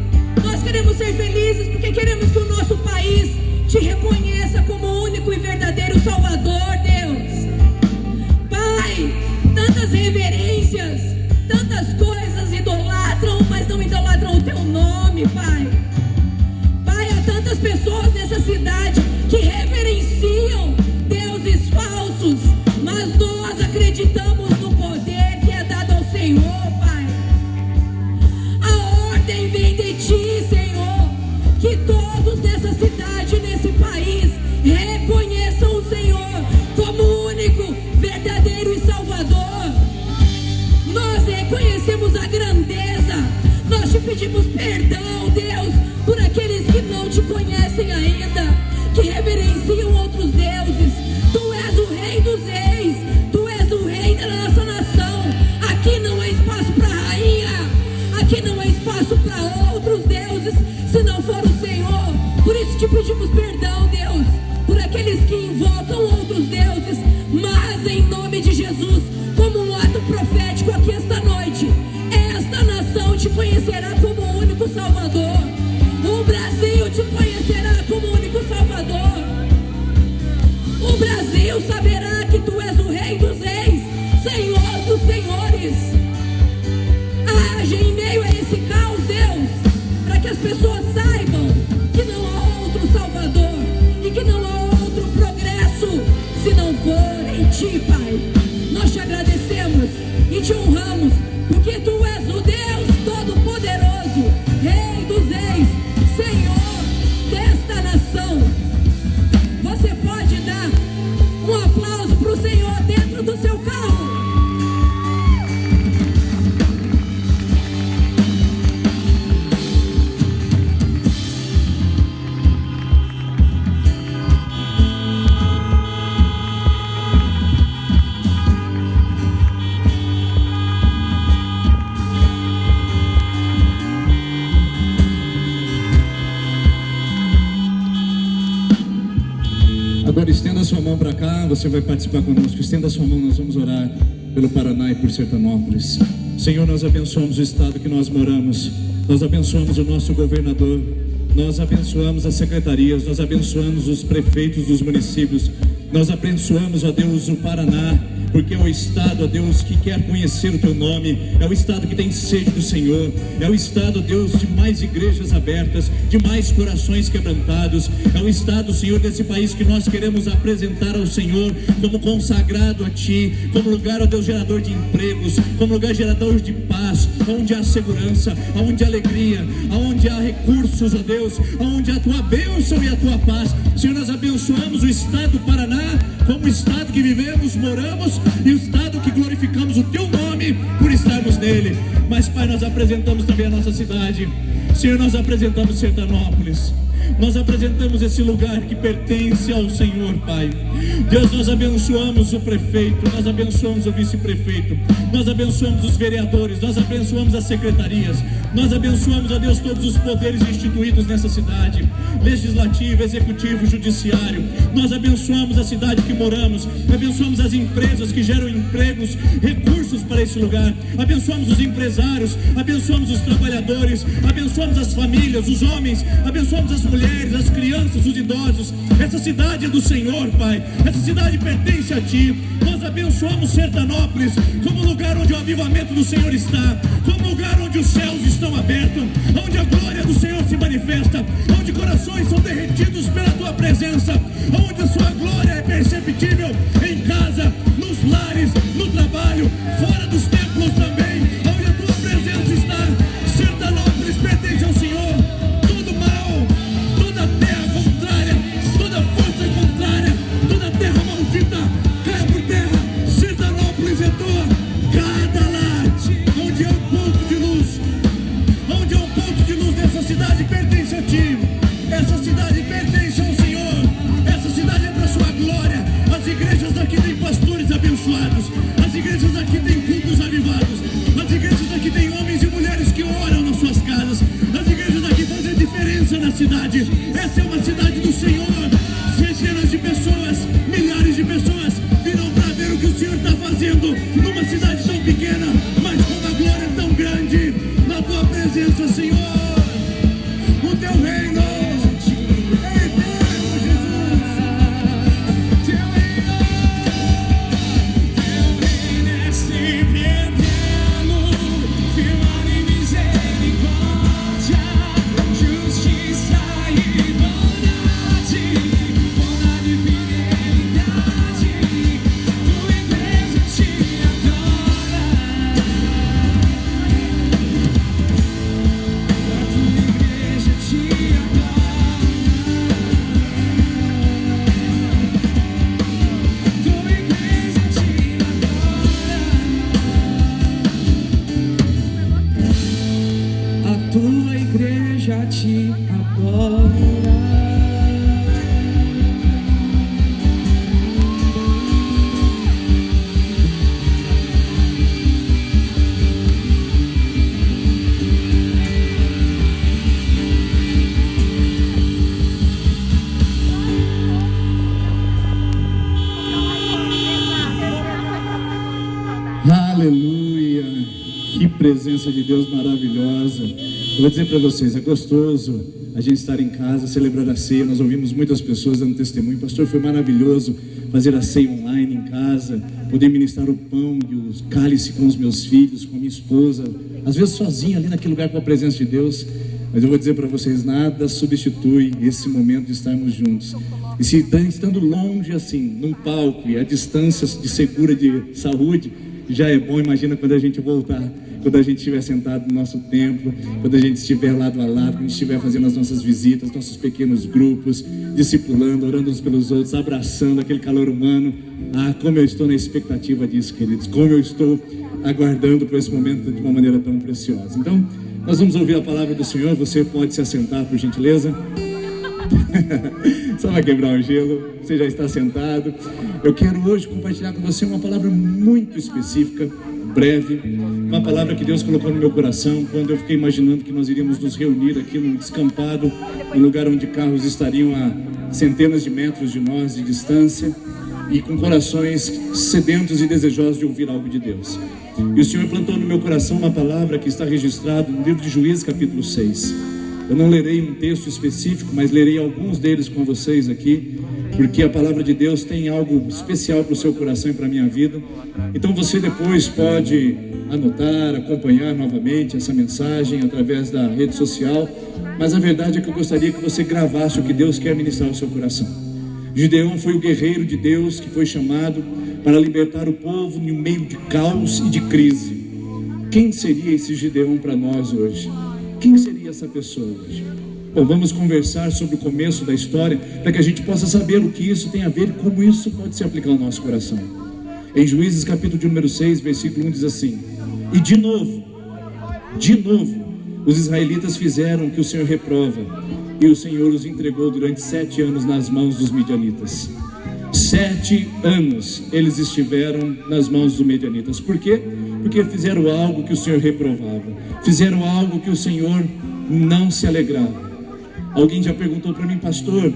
Nós queremos ser felizes porque queremos que o nosso país te reconheça como o único e verdadeiro Salvador, Deus. Pai, tantas reverências, tantas coisas idolatram, mas não idolatram o teu nome, Pai. Pai, há tantas pessoas nessa cidade que reverenciam deuses falsos, mas nós acreditamos no poder que é dado ao Senhor, Pai. A ordem vem de ti, Senhor, que todos nessa cidade, nesse país, reconheçam o Senhor como o único, verdadeiro e Salvador. Nós reconhecemos a grandeza, nós te pedimos perdão, Deus, por aqueles que não te conhecem ainda, que reverenciam outros deuses. Tu és o Rei dos Reis, tu és o Rei da nossa nação. Aqui não é espaço para rainha, aqui não é espaço para outros deuses, se não for o Senhor. Por isso te pedimos perdão, Deus, por aqueles que invocam outros deuses, mas em nome de Jesus, como um ato profético aqui esta noite, esta nação te conhecerá como o único Salvador. O Brasil te conhecerá como o único Salvador. O Brasil saberá que tu és o Rei dos Reis, Senhor dos Senhores. Age em meio a esse caos, Deus, para que as pessoas saibam que não há outro Salvador. Agora estenda a sua mão para cá, você vai participar conosco. Estenda a sua mão, nós vamos orar pelo Paraná e por Sertanópolis. Senhor, nós abençoamos o estado que nós moramos, nós abençoamos o nosso governador, nós abençoamos as secretarias, nós abençoamos os prefeitos dos municípios, nós abençoamos, ó Deus, o Paraná, porque é o estado, ó Deus, que quer conhecer o Teu nome, é o estado que tem sede do Senhor, é o estado, ó Deus, de mais igrejas abertas, de mais corações quebrantados, é o estado, Senhor, desse país que nós queremos apresentar ao Senhor como consagrado a Ti, como lugar, ó Deus, gerador de empregos, como lugar gerador de paz, onde há segurança, onde há alegria, onde há recursos, ó Deus, onde há a Tua bênção e a Tua paz. Senhor, nós abençoamos o estado do Paraná como o estado que vivemos, moramos, e o estado que glorificamos o Teu nome por estarmos nele. Mas, Pai, nós apresentamos também a nossa cidade. Senhor, nós apresentamos Sertanópolis, nós apresentamos esse lugar que pertence ao Senhor, Pai. Deus, nós abençoamos o prefeito, nós abençoamos o vice-prefeito, nós abençoamos os vereadores, nós abençoamos as secretarias, nós abençoamos, ó Deus, todos os poderes instituídos nessa cidade, legislativo, executivo, judiciário. Nós abençoamos a cidade que moramos, abençoamos as empresas que geram empregos, recursos para esse lugar, abençoamos os empresários, abençoamos os trabalhadores, abençoamos as famílias, os homens, abençoamos as mulheres, as crianças, os idosos. Essa cidade é do Senhor, Pai, essa cidade pertence a Ti. Nós abençoamos Sertanópolis como lugar onde o avivamento do Senhor está, como lugar onde os céus estão abertos, onde a glória do Senhor se manifesta, onde corações são derretidos pela Tua presença, onde a Sua glória é perceptível em casa, nos lares, no trabalho, fora dos templos também, onde a Tua presença está. Sertanópolis pertence ao Senhor. Todo mal, toda terra contrária, toda força contrária, toda terra maldita, caia por terra. Sertanópolis é Tua. Cada lar onde há um ponto de luz, onde há um ponto de luz nessa cidade, pertence a Ti. Essa cidade pertence ao Senhor. Essa cidade é para Sua glória. As igrejas daqui têm pastores abençoados, as igrejas daqui têm cultos avivados, as igrejas daqui têm homens e mulheres que oram nas suas casas, as igrejas daqui fazem diferença na cidade. Essa é uma cidade do Senhor. Centenas de pessoas, milhares de pessoas virão para ver o que o Senhor está fazendo numa cidade tão pequena, mas com uma glória tão grande na Tua presença, Senhor. O Teu reino é eterno, Jesus. Teu reino é sempre eterno, firmado em misericórdia, justiça e bondade, bondade e fidelidade. Tua igreja te adora, tua igreja te adora. A tua igreja te adora. Aleluia! Que presença de Deus maravilhosa. Eu vou dizer para vocês, é gostoso a gente estar em casa, celebrar a ceia. Nós ouvimos muitas pessoas dando testemunho. Pastor, foi maravilhoso fazer a ceia online em casa, poder ministrar o pão e o cálice com os meus filhos, com a minha esposa, às vezes sozinho ali naquele lugar com a presença de Deus. Mas eu vou dizer para vocês, nada substitui esse momento de estarmos juntos. E se estando longe assim, num palco e a distância de segura de saúde, já é bom. Imagina quando a gente voltar, quando a gente estiver sentado no nosso templo, quando a gente estiver lado a lado, quando a gente estiver fazendo as nossas visitas, nossos pequenos grupos, discipulando, orando uns pelos outros, abraçando aquele calor humano. Ah, como eu estou na expectativa disso, queridos, como eu estou aguardando por esse momento de uma maneira tão preciosa. Então, nós vamos ouvir a palavra do Senhor. Você pode se assentar, por gentileza. Só vai quebrar o gelo, você já está sentado. Eu quero hoje compartilhar com você uma palavra muito específica, breve, uma palavra que Deus colocou no meu coração quando eu fiquei imaginando que nós iríamos nos reunir aqui num descampado, um lugar onde carros estariam a centenas de metros de nós de distância e com corações sedentos e desejosos de ouvir algo de Deus. E o Senhor plantou no meu coração uma palavra que está registrada no livro de Juízes, capítulo 6. Eu não lerei um texto específico, mas lerei alguns deles com vocês aqui, porque a palavra de Deus tem algo especial para o seu coração e para a minha vida. Então você depois pode anotar, acompanhar novamente essa mensagem através da rede social, mas a verdade é que eu gostaria que você gravasse o que Deus quer ministrar ao seu coração. Gideão foi o guerreiro de Deus que foi chamado para libertar o povo no meio de caos e de crise. Quem seria esse Gideão para nós hoje? Quem seria essa pessoa hoje? Bom, vamos conversar sobre o começo da história para que a gente possa saber o que isso tem a ver e como isso pode se aplicar ao nosso coração. Em Juízes capítulo de número 6, versículo 1 diz assim: e de novo, os israelitas fizeram o que o Senhor reprova, e o Senhor os entregou durante 7 anos nas mãos dos midianitas. 7 anos eles estiveram nas mãos dos midianitas. Por quê? Porque fizeram algo que o Senhor reprovava, fizeram algo que o Senhor não se alegrava. Alguém já perguntou para mim: pastor,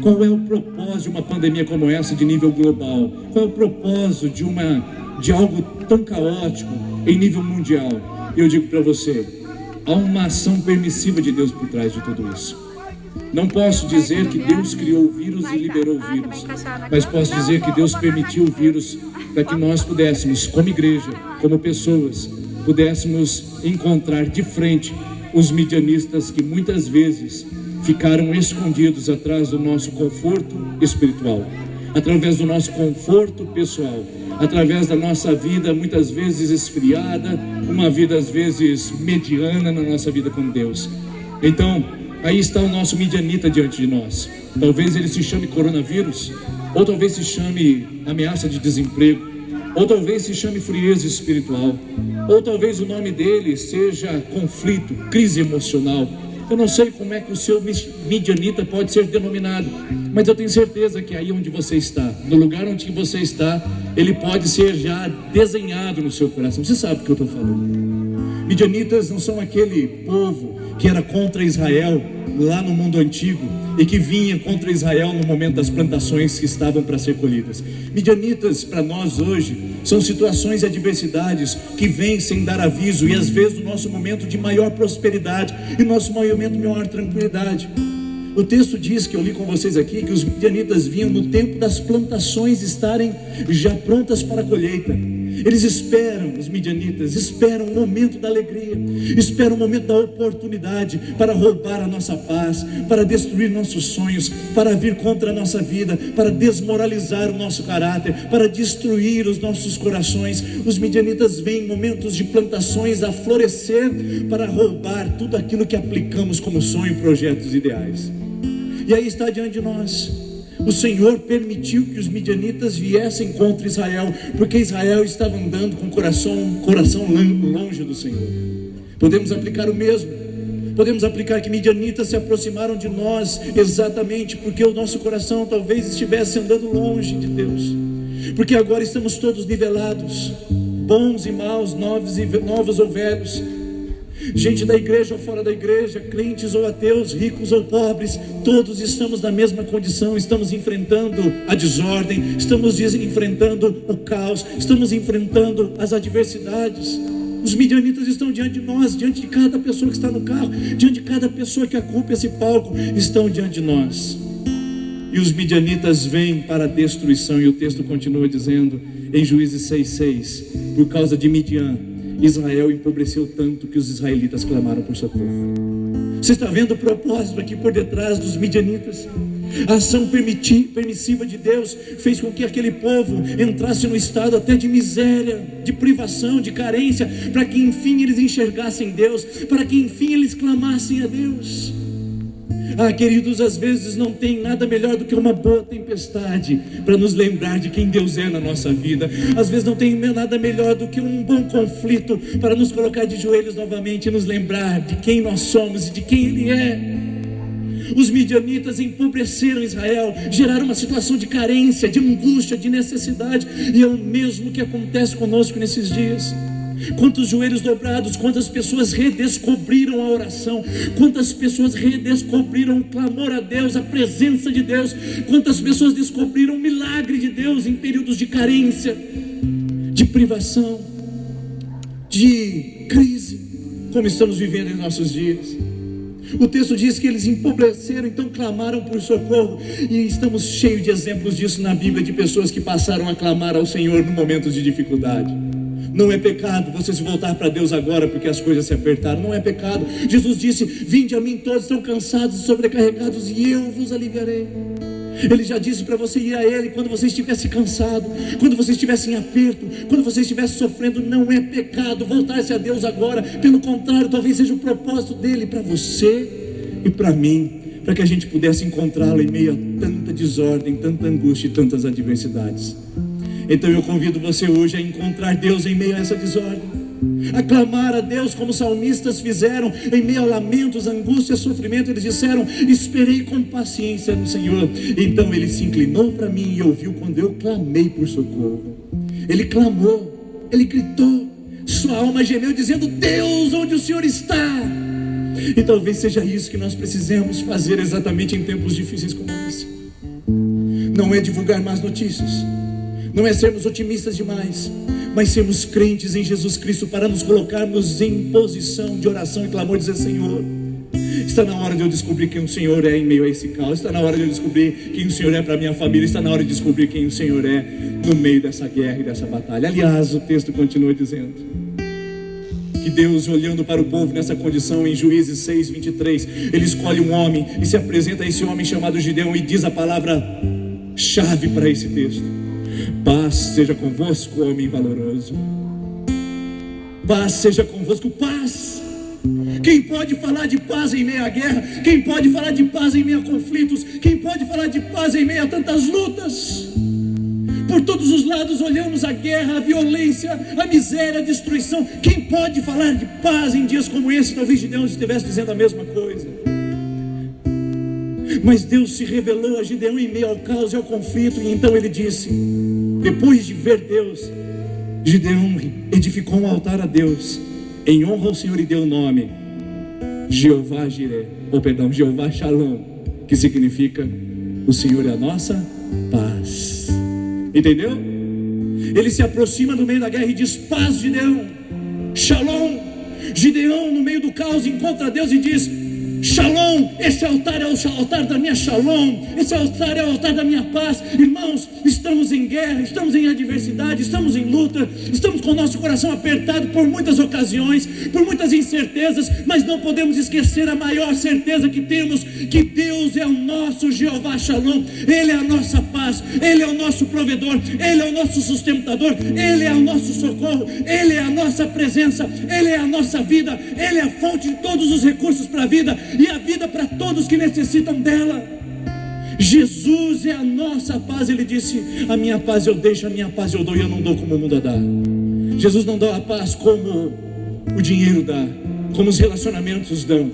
qual é o propósito de uma pandemia como essa de nível global? Qual é o propósito de algo tão caótico em nível mundial? Eu digo para você, há uma ação permissiva de Deus por trás de tudo isso. Não posso dizer que Deus criou o vírus e liberou o vírus, mas posso dizer que Deus permitiu o vírus para que nós pudéssemos, como igreja, como pessoas, pudéssemos encontrar de frente os midianistas que muitas vezes ficaram escondidos atrás do nosso conforto espiritual, através do nosso conforto pessoal, através da nossa vida muitas vezes esfriada, uma vida às vezes mediana na nossa vida com Deus. Então, aí está o nosso midianita diante de nós. Talvez ele se chame coronavírus, ou talvez se chame ameaça de desemprego, ou talvez se chame frieza espiritual, ou talvez o nome dele seja conflito, crise emocional. Eu não sei como é que o seu midianita pode ser denominado, mas eu tenho certeza que aí onde você está, no lugar onde você está, ele pode ser já desenhado no seu coração. Você sabe o que eu estou falando. Midianitas não são aquele povo que era contra Israel lá no mundo antigo e que vinha contra Israel no momento das plantações que estavam para ser colhidas. Midianitas para nós hoje são situações e adversidades que vêm sem dar aviso, e às vezes no nosso momento de maior prosperidade e nosso momento de maior tranquilidade. O texto diz, que eu li com vocês aqui, que os midianitas vinham no tempo das plantações estarem já prontas para a colheita. Eles esperam, os midianitas esperam o momento da alegria, esperam o momento da oportunidade para roubar a nossa paz, para destruir nossos sonhos, para vir contra a nossa vida, para desmoralizar o nosso caráter, para destruir os nossos corações. Os midianitas vêm em momentos de plantações a florescer para roubar tudo aquilo que aplicamos como sonho, projetos, ideais. E aí está diante de nós. O Senhor permitiu que os midianitas viessem contra Israel, porque Israel estava andando com o coração longe do Senhor. Podemos aplicar o mesmo. Podemos aplicar que midianitas se aproximaram de nós exatamente porque o nosso coração talvez estivesse andando longe de Deus. Porque agora estamos todos nivelados, bons e maus, novos ou velhos, gente da igreja ou fora da igreja, crentes ou ateus, ricos ou pobres, todos estamos na mesma condição. Estamos enfrentando a desordem, estamos enfrentando o caos, estamos enfrentando as adversidades. Os midianitas estão diante de nós, diante de cada pessoa que está no carro, diante de cada pessoa que ocupa esse palco, estão diante de nós. E os midianitas vêm para a destruição, e o texto continua dizendo em Juízes 6:6, por causa de Midian, Israel empobreceu tanto que os israelitas clamaram por socorro. Você está vendo o propósito aqui por detrás dos midianitas? A ação permissiva de Deus fez com que aquele povo entrasse no estado até de miséria, de privação, de carência, para que enfim eles enxergassem Deus, para que enfim eles clamassem a Deus. Queridos, às vezes não tem nada melhor do que uma boa tempestade para nos lembrar de quem Deus é na nossa vida. Às vezes não tem nada melhor do que um bom conflito para nos colocar de joelhos novamente e nos lembrar de quem nós somos e de quem Ele é. Os midianitas empobreceram Israel, geraram uma situação de carência, de angústia, de necessidade, e é o mesmo que acontece conosco nesses dias. Quantos joelhos dobrados, quantas pessoas redescobriram a oração, quantas pessoas redescobriram o clamor a Deus, a presença de Deus, quantas pessoas descobriram o milagre de Deus em períodos de carência, de privação, de crise, como estamos vivendo em nossos dias. O texto diz que eles empobreceram, então clamaram por socorro, e estamos cheios de exemplos disso na Bíblia, de pessoas que passaram a clamar ao Senhor no momentos de dificuldade. Não é pecado você se voltar para Deus agora porque as coisas se apertaram, não é pecado. Jesus disse: vinde a mim todos estão cansados e sobrecarregados e eu vos aliviarei. Ele já disse para você ir a Ele quando você estivesse cansado, quando você estivesse em aperto, quando você estivesse sofrendo. Não é pecado voltar-se a Deus agora. Pelo contrário, talvez seja o propósito dele para você e para mim, para que a gente pudesse encontrá-lo em meio a tanta desordem, tanta angústia e tantas adversidades. Então eu convido você hoje a encontrar Deus em meio a essa desordem, a clamar a Deus como os salmistas fizeram, em meio a lamentos, angústia, sofrimento. Eles disseram: esperei com paciência no Senhor. Então Ele se inclinou para mim e ouviu quando eu clamei por socorro. Ele clamou, Ele gritou, sua alma gemeu dizendo: Deus, onde o Senhor está? E talvez seja isso que nós precisamos fazer exatamente em tempos difíceis como esse. Não é divulgar más notícias, não é sermos otimistas demais, mas sermos crentes em Jesus Cristo, para nos colocarmos em posição de oração e clamor, dizer: Senhor, está na hora de eu descobrir quem o Senhor é em meio a esse caos, está na hora de eu descobrir quem o Senhor é para a minha família, está na hora de descobrir quem o Senhor é no meio dessa guerra e dessa batalha. Aliás, o texto continua dizendo que Deus, olhando para o povo nessa condição, em Juízes 6:23, Ele escolhe um homem e se apresenta a esse homem chamado Gideão e diz a palavra-chave para esse texto: paz seja convosco, homem valoroso. Paz seja convosco, paz. Quem pode falar de paz em meio à guerra? Quem pode falar de paz em meio a conflitos? Quem pode falar de paz em meio a tantas lutas? Por todos os lados olhamos a guerra, a violência, a miséria, a destruição. Quem pode falar de paz em dias como esse? Talvez Gideão estivesse dizendo a mesma coisa. Mas Deus se revelou a Gideão em meio ao caos e ao conflito, e então ele disse, depois de ver Deus, Gideão edificou um altar a Deus em honra ao Senhor e deu o nome Jeová Jireh, Jeová Shalom, que significa: o Senhor é a nossa paz. Entendeu? Ele se aproxima no meio da guerra e diz: paz, Gideão, Shalom. Gideão, no meio do caos, encontra Deus e diz: Shalom, esse altar é o altar da minha Shalom, esse altar é o altar da minha paz. Irmãos, estamos em guerra, estamos em adversidade, estamos em luta, estamos com o nosso coração apertado por muitas ocasiões, por muitas incertezas, mas não podemos esquecer a maior certeza que temos, que Deus é o nosso Jeová Shalom. Ele é a nossa paz, Ele é o nosso provedor, Ele é o nosso sustentador, Ele é o nosso socorro, Ele é a nossa presença, Ele é a nossa vida, Ele é a fonte de todos os recursos para a vida e a vida para todos que necessitam dela. Jesus é a nossa paz. Ele disse: a minha paz eu deixo, a minha paz eu dou, e eu não dou como o mundo a dá. Jesus não dá a paz como o dinheiro dá, como os relacionamentos dão,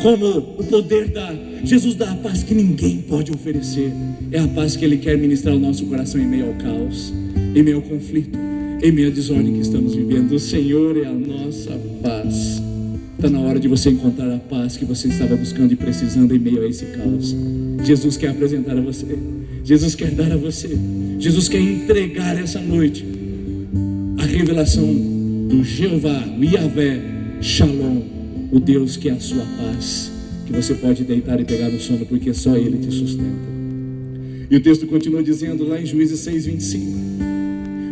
como o poder dá. Jesus dá a paz que ninguém pode oferecer. É a paz que Ele quer ministrar ao nosso coração em meio ao caos, em meio ao conflito, em meio à desordem que estamos vivendo. O Senhor é a nossa paz. Está na hora de você encontrar a paz que você estava buscando e precisando em meio a esse caos. Jesus quer apresentar a você, Jesus quer dar a você, Jesus quer entregar essa noite a revelação do Jeová, o Yahvé Shalom, o Deus que é a sua paz, que você pode deitar e pegar no sono, porque só Ele te sustenta. E o texto continua dizendo lá em Juízes 6:25,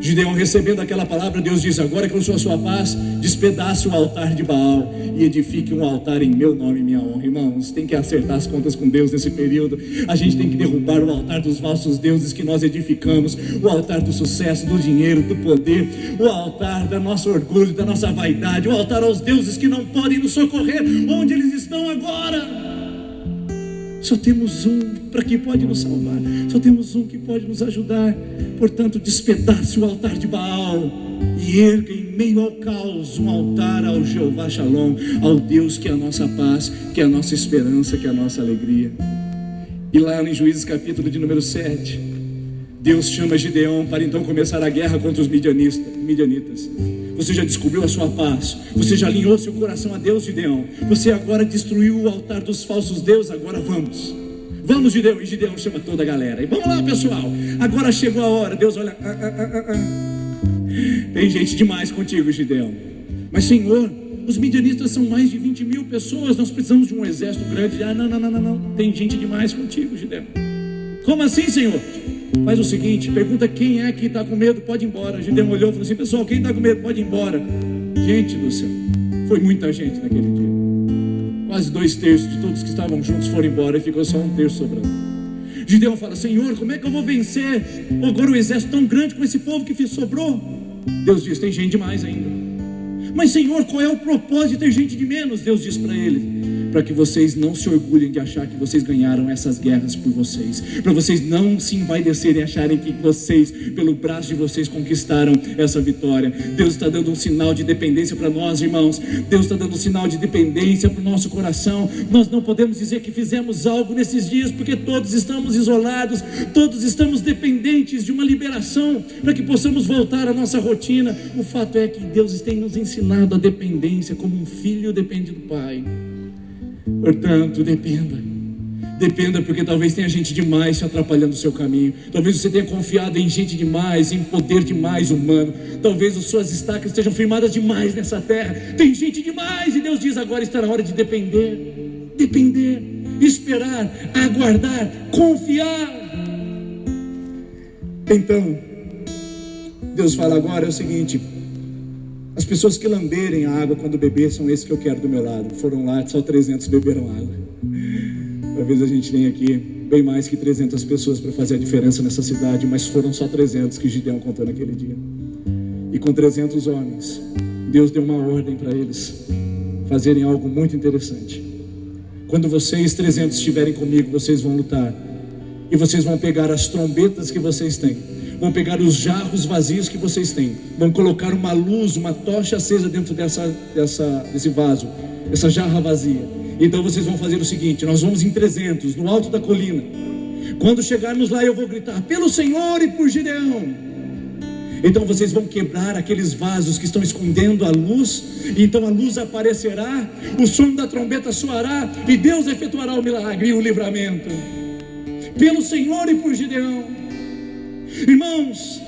Gideão, recebendo aquela palavra, Deus diz: agora que eu sou a sua paz, despedace o altar de Baal e edifique um altar em meu nome e minha honra. Irmãos, tem que acertar as contas com Deus nesse período. A gente tem que derrubar o altar dos falsos deuses que nós edificamos, o altar do sucesso, do dinheiro, do poder, o altar do nosso orgulho, da nossa vaidade, o altar aos deuses que não podem nos socorrer onde eles estão agora. Só temos um para que pode nos salvar, só temos um que pode nos ajudar. Portanto, despedace o altar de Baal e erga em meio ao caos um altar ao Jeová Shalom, ao Deus que é a nossa paz, que é a nossa esperança, que é a nossa alegria. E lá em Juízes capítulo de número 7, Deus chama Gideão para então começar a guerra contra os midianitas. Você já descobriu a sua paz, você já alinhou seu coração a Deus, Gideão. Você agora destruiu o altar dos falsos deuses. Agora vamos, Gideão. E Gideão chama toda a galera, e vamos lá, pessoal, agora chegou a hora. Deus olha, tem gente demais contigo, Gideão. Mas Senhor, os midianitas são mais de 20 mil pessoas, nós precisamos de um exército grande. Não, tem gente demais contigo, Gideão. Como assim, Senhor? Faz o seguinte, pergunta quem é que está com medo, pode ir embora. Gideão olhou e falou assim: pessoal, quem está com medo pode ir embora. Gente do céu, foi muita gente naquele dia. Quase 2/3 de todos que estavam juntos foram embora e ficou só 1/3 sobrando. Gideão fala: Senhor, como é que eu vou vencer agora o exército tão grande com esse povo que sobrou? Deus diz: tem gente demais ainda. Mas Senhor, qual é o propósito de ter gente de menos? Deus diz para ele: para que vocês não se orgulhem de achar que vocês ganharam essas guerras por vocês, para vocês não se envaidecerem e acharem que vocês, pelo braço de vocês, conquistaram essa vitória. Deus está dando um sinal de dependência para nós, irmãos. Deus está dando um sinal de dependência para o nosso coração. Nós não podemos dizer que fizemos algo nesses dias, porque todos estamos isolados, todos estamos dependentes de uma liberação para que possamos voltar à nossa rotina. O fato é que Deus tem nos ensinado a dependência, como um filho depende do pai. Portanto, dependa, porque talvez tenha gente demais se atrapalhando o seu caminho. Talvez você tenha confiado em gente demais, em poder demais humano. Talvez as suas estacas estejam firmadas demais nessa terra. Tem gente demais, e Deus diz: agora está na hora de depender, esperar, aguardar, confiar. Então, Deus fala agora é o seguinte: as pessoas que lamberem a água quando beber são esses que eu quero do meu lado. Foram lá, só 300 beberam água. Talvez a gente tenha aqui bem mais que 300 pessoas para fazer a diferença nessa cidade, mas foram só 300 que Gideão contou naquele dia. E com 300 homens, Deus deu uma ordem para eles fazerem algo muito interessante. Quando vocês 300 estiverem comigo, vocês vão lutar, e vocês vão pegar as trombetas que vocês têm, vão pegar os jarros vazios que vocês têm, vão colocar uma luz, uma tocha acesa dentro desse vaso, essa jarra vazia. Então vocês vão fazer o seguinte: nós vamos em 300, no alto da colina. Quando chegarmos lá, eu vou gritar: pelo Senhor e por Gideão. Então vocês vão quebrar aqueles vasos que estão escondendo a luz, e então a luz aparecerá, o som da trombeta soará, e Deus efetuará o milagre e o livramento. Pelo Senhor e por Gideão. Irmãos,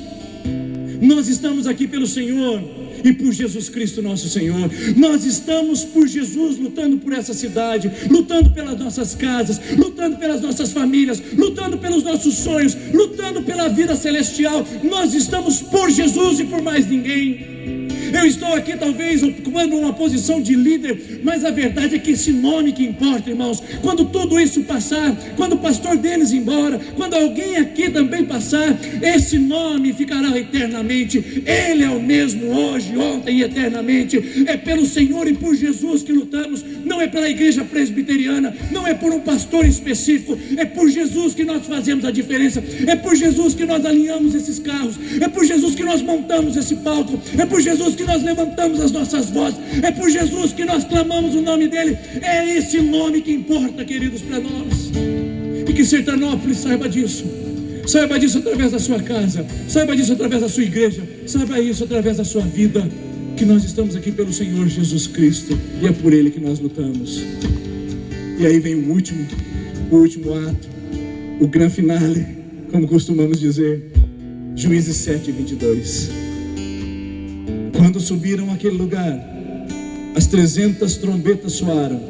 nós estamos aqui pelo Senhor e por Jesus Cristo nosso Senhor. Nós estamos por Jesus, lutando por essa cidade, lutando pelas nossas casas, lutando pelas nossas famílias, lutando pelos nossos sonhos, lutando pela vida celestial. Nós estamos por Jesus e por mais ninguém. Eu estou aqui talvez ocupando uma posição de líder, mas a verdade é que esse nome que importa, irmãos. Quando tudo isso passar, quando o pastor Denis ir embora, quando alguém aqui também passar, esse nome ficará eternamente. Ele é o mesmo hoje, ontem e eternamente. É pelo Senhor e por Jesus que lutamos. Não é pela igreja presbiteriana, não é por um pastor específico. É por Jesus que nós fazemos a diferença. É por Jesus que nós alinhamos esses carros. É por Jesus que nós montamos esse palco. É por Jesus que nós levantamos as nossas vozes. É por Jesus que nós clamamos o nome dele. É esse nome que importa, queridos, para nós. E que Sertanópolis saiba disso. Saiba disso através da sua casa, saiba disso através da sua igreja, saiba isso através da sua vida, que nós estamos aqui pelo Senhor Jesus Cristo, e é por ele que nós lutamos. E aí vem o último ato, o grande finale, como costumamos dizer. Juízes 7:22. Quando subiram àquele lugar, as 300 trombetas soaram.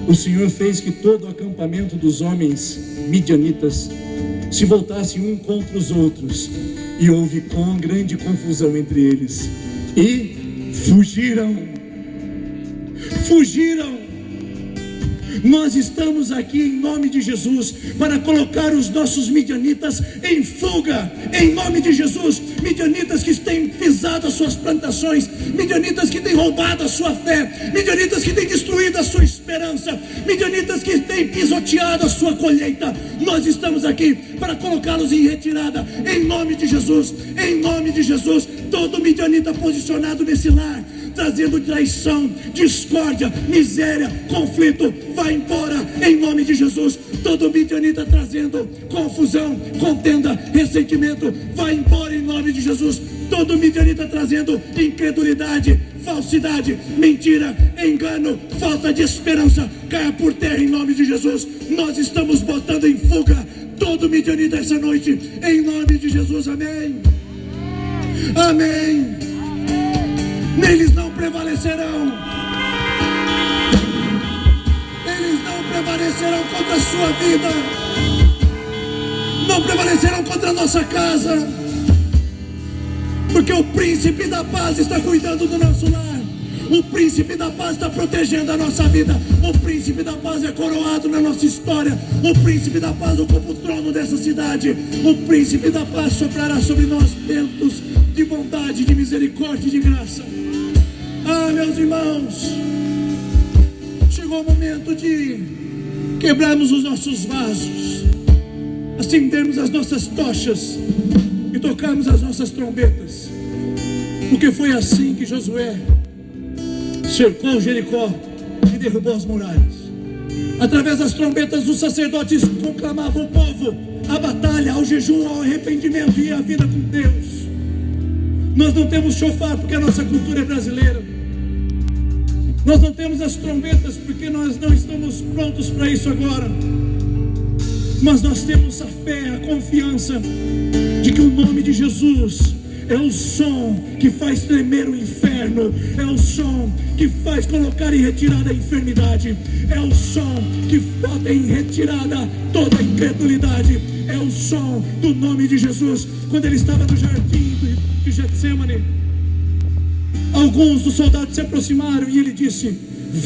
O Senhor fez que todo o acampamento dos homens midianitas se voltasse um contra os outros, e houve grande confusão entre eles, e fugiram. Nós estamos aqui em nome de Jesus para colocar os nossos midianitas em fuga, em nome de Jesus. Midianitas que têm pisado as suas plantações, midianitas que têm roubado a sua fé, midianitas que têm destruído a sua esperança, midianitas que têm pisoteado a sua colheita. Nós estamos aqui para colocá-los em retirada, em nome de Jesus. Em nome de Jesus, todo midianita posicionado nesse lar, trazendo traição, discórdia, miséria, conflito, vai embora em nome de Jesus. Todo midianita trazendo confusão, contenda, ressentimento, vai embora em nome de Jesus. Todo midianita trazendo incredulidade, falsidade, mentira, engano, falta de esperança, caia por terra em nome de Jesus. Nós estamos botando em fuga todo midianita essa noite, em nome de Jesus, amém. Amém. Neles não prevalecerão. Eles não prevalecerão contra a sua vida. Não prevalecerão contra a nossa casa. Porque o príncipe da paz está cuidando do nosso lar. O príncipe da paz está protegendo a nossa vida. O príncipe da paz é coroado na nossa história. O príncipe da paz ocupa o trono dessa cidade. O príncipe da paz soprará sobre nós ventos de bondade, de misericórdia e de graça. Ah, meus irmãos, chegou o momento de quebrarmos os nossos vasos, acendermos as nossas tochas e tocarmos as nossas trombetas. Porque foi assim que Josué cercou Jericó e derrubou as muralhas. Através das trombetas, os sacerdotes conclamavam o povo à batalha, ao jejum, ao arrependimento e à vida com Deus. Nós não temos chofar porque a nossa cultura é brasileira. Nós não temos as trombetas porque nós não estamos prontos para isso agora. Mas nós temos a fé, a confiança de que o nome de Jesus é o som que faz tremer o inferno. É o som que faz colocar em retirada a enfermidade. É o som que bota em retirada toda a incredulidade. É o som do nome de Jesus. Quando ele estava no jardim de Getsemane, alguns dos soldados se aproximaram e ele disse: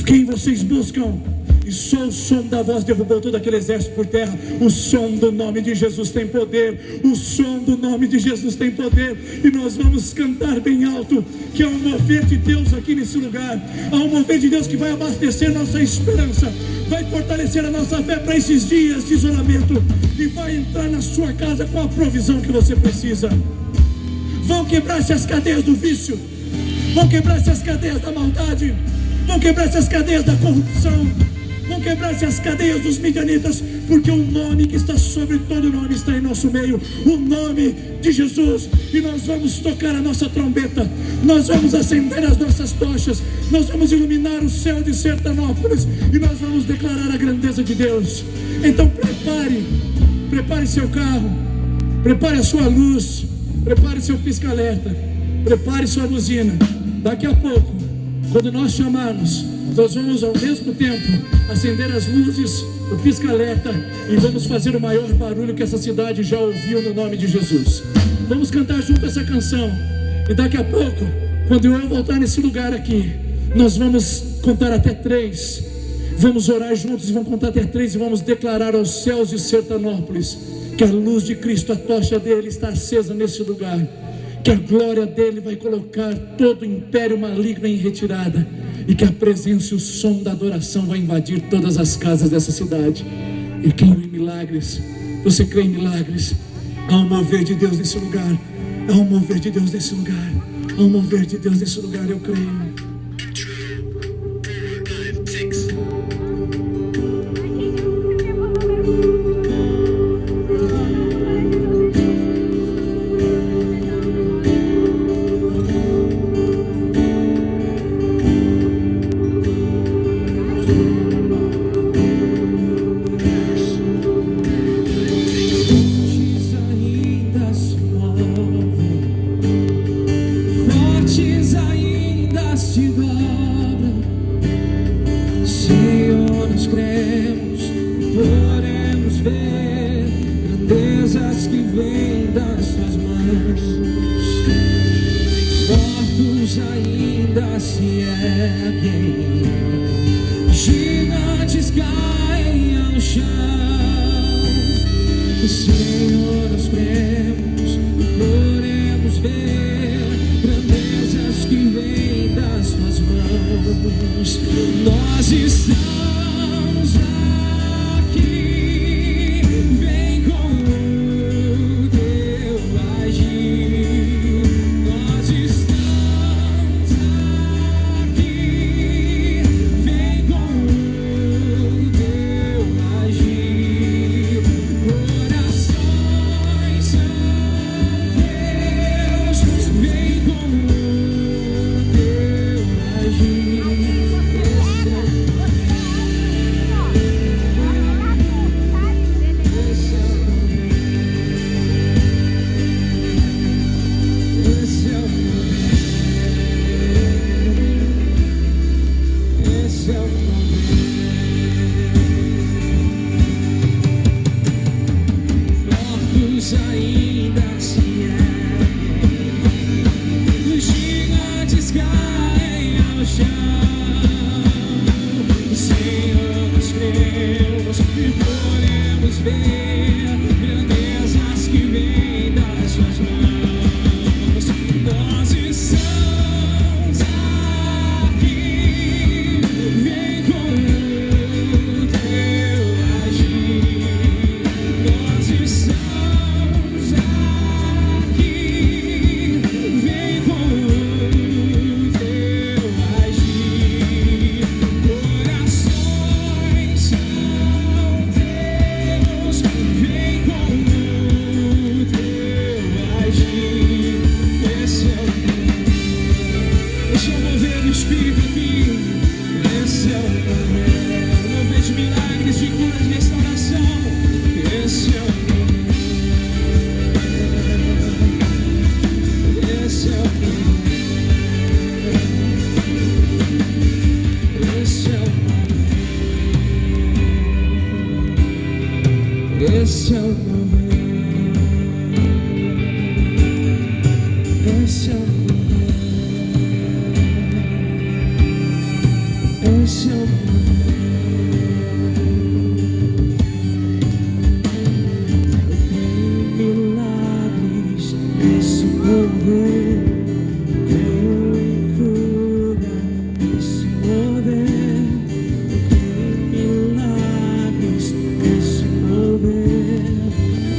quem vocês buscam? E só o som da voz derrubou todo aquele exército por terra. O som do nome de Jesus tem poder. O som do nome de Jesus tem poder. E nós vamos cantar bem alto que há um mover de Deus aqui nesse lugar. Há um mover de Deus que vai abastecer nossa esperança, vai fortalecer a nossa fé para esses dias de isolamento, e vai entrar na sua casa com a provisão que você precisa. Vão quebrar-se as cadeias do vício, vão quebrar-se as cadeias da maldade, vão quebrar-se as cadeias da corrupção, vão quebrar-se as cadeias dos midianitas, porque o nome que está sobre todo nome está em nosso meio, o nome de Jesus. E nós vamos tocar a nossa trombeta, nós vamos acender as nossas tochas, nós vamos iluminar o céu de Sertanópolis, e nós vamos declarar a grandeza de Deus. Então prepare seu carro, prepare a sua luz, prepare seu pisca-alerta, prepare sua buzina. Daqui a pouco, quando nós chamarmos, nós vamos ao mesmo tempo acender as luzes, o pisca-alerta, e vamos fazer o maior barulho que essa cidade já ouviu no nome de Jesus. Vamos cantar junto essa canção. E daqui a pouco, quando eu voltar nesse lugar aqui, nós vamos contar até 3. Vamos orar juntos e vamos contar até 3 e vamos declarar aos céus de Sertanópolis que a luz de Cristo, a tocha dele está acesa nesse lugar, que a glória dele vai colocar todo o império maligno em retirada, e que a presença e o som da adoração vai invadir todas as casas dessa cidade. E quem crê em milagres, você crê em milagres? Há um mover de Deus nesse lugar, há um mover de Deus nesse lugar, há um mover de Deus nesse lugar, eu creio. agir. montanhas ainda se erguem, os gigantes caem ao chão. Senhor, nós cremos e podemos ver grandezas que vêm das suas mãos. Nós estamos aqui, vem com o teu agir. Nós estamos aqui, vem com o teu agir. Corações são teus, vem com o teu agir. Esse é o mover do Espírito aqui. Esse é o momento. Não vejo milagres de cura, de restauração. Esse é o momento. Esse é o momento. Esse é o momento. Esse é o momento. Esse é o momento. Esse é o momento. Eu creio em milagres nesse mover. Creio em cura nesse mover. Eu creio em milagres nesse mover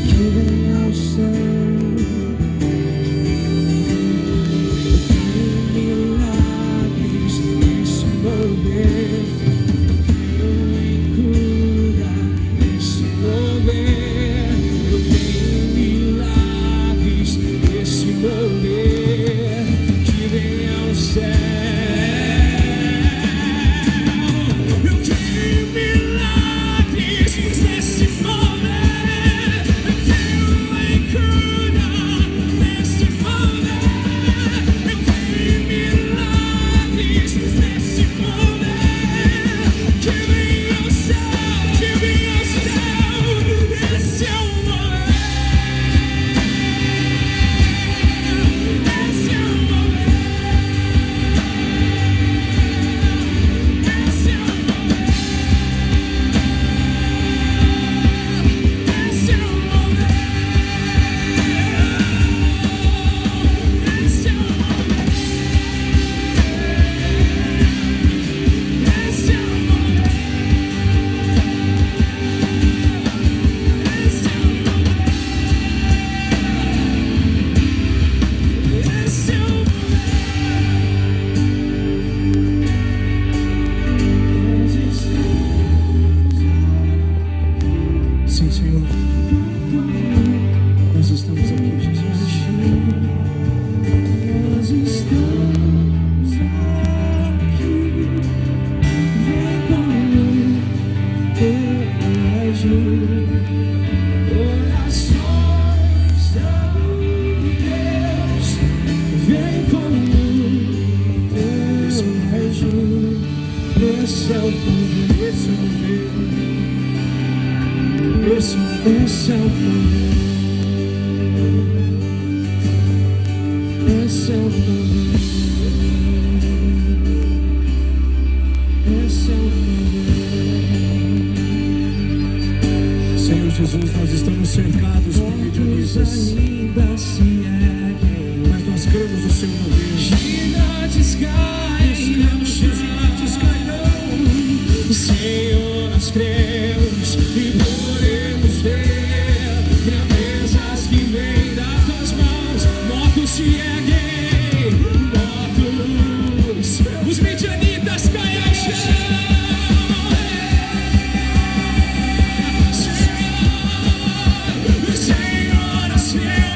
que vem ao céu. Milagres nesse mover, eu creio em cura nesse mover, eu creio em milagres nesse mover que vem ao céu. Eu creio em milagres nesse mover, eu creio em cura nesse mover. Eu creio em milagres nesse mover que vem ao céu, que vem ao céu. Esse é o momento. Esse é o momento. Esse é o momento. Esse é o momento. Esse é o momento. Esse é o momento. Esse é o momento. Esse é o momento. Sim, Senhor. Nós estamos aqui, Jesus. Nós estamos aqui, vem com o teu agir. Corações são teus, vem com o teu agir. Esse é o poder, esse é o mover. Esse é o poder. Esse é o poder. Esse é o poder. Senhor Jesus, nós estamos cercados por medianistas, Ainda se erguem, mas nós cremos no seu mover. gigantes caem ao Gigantes chão. cairão. Senhor, nós cremos e podemos ver grandezas que vêm das tuas mãos. Mortos se erguem, mortos, os midianitas caem ao chão. Senhor, nós cremos.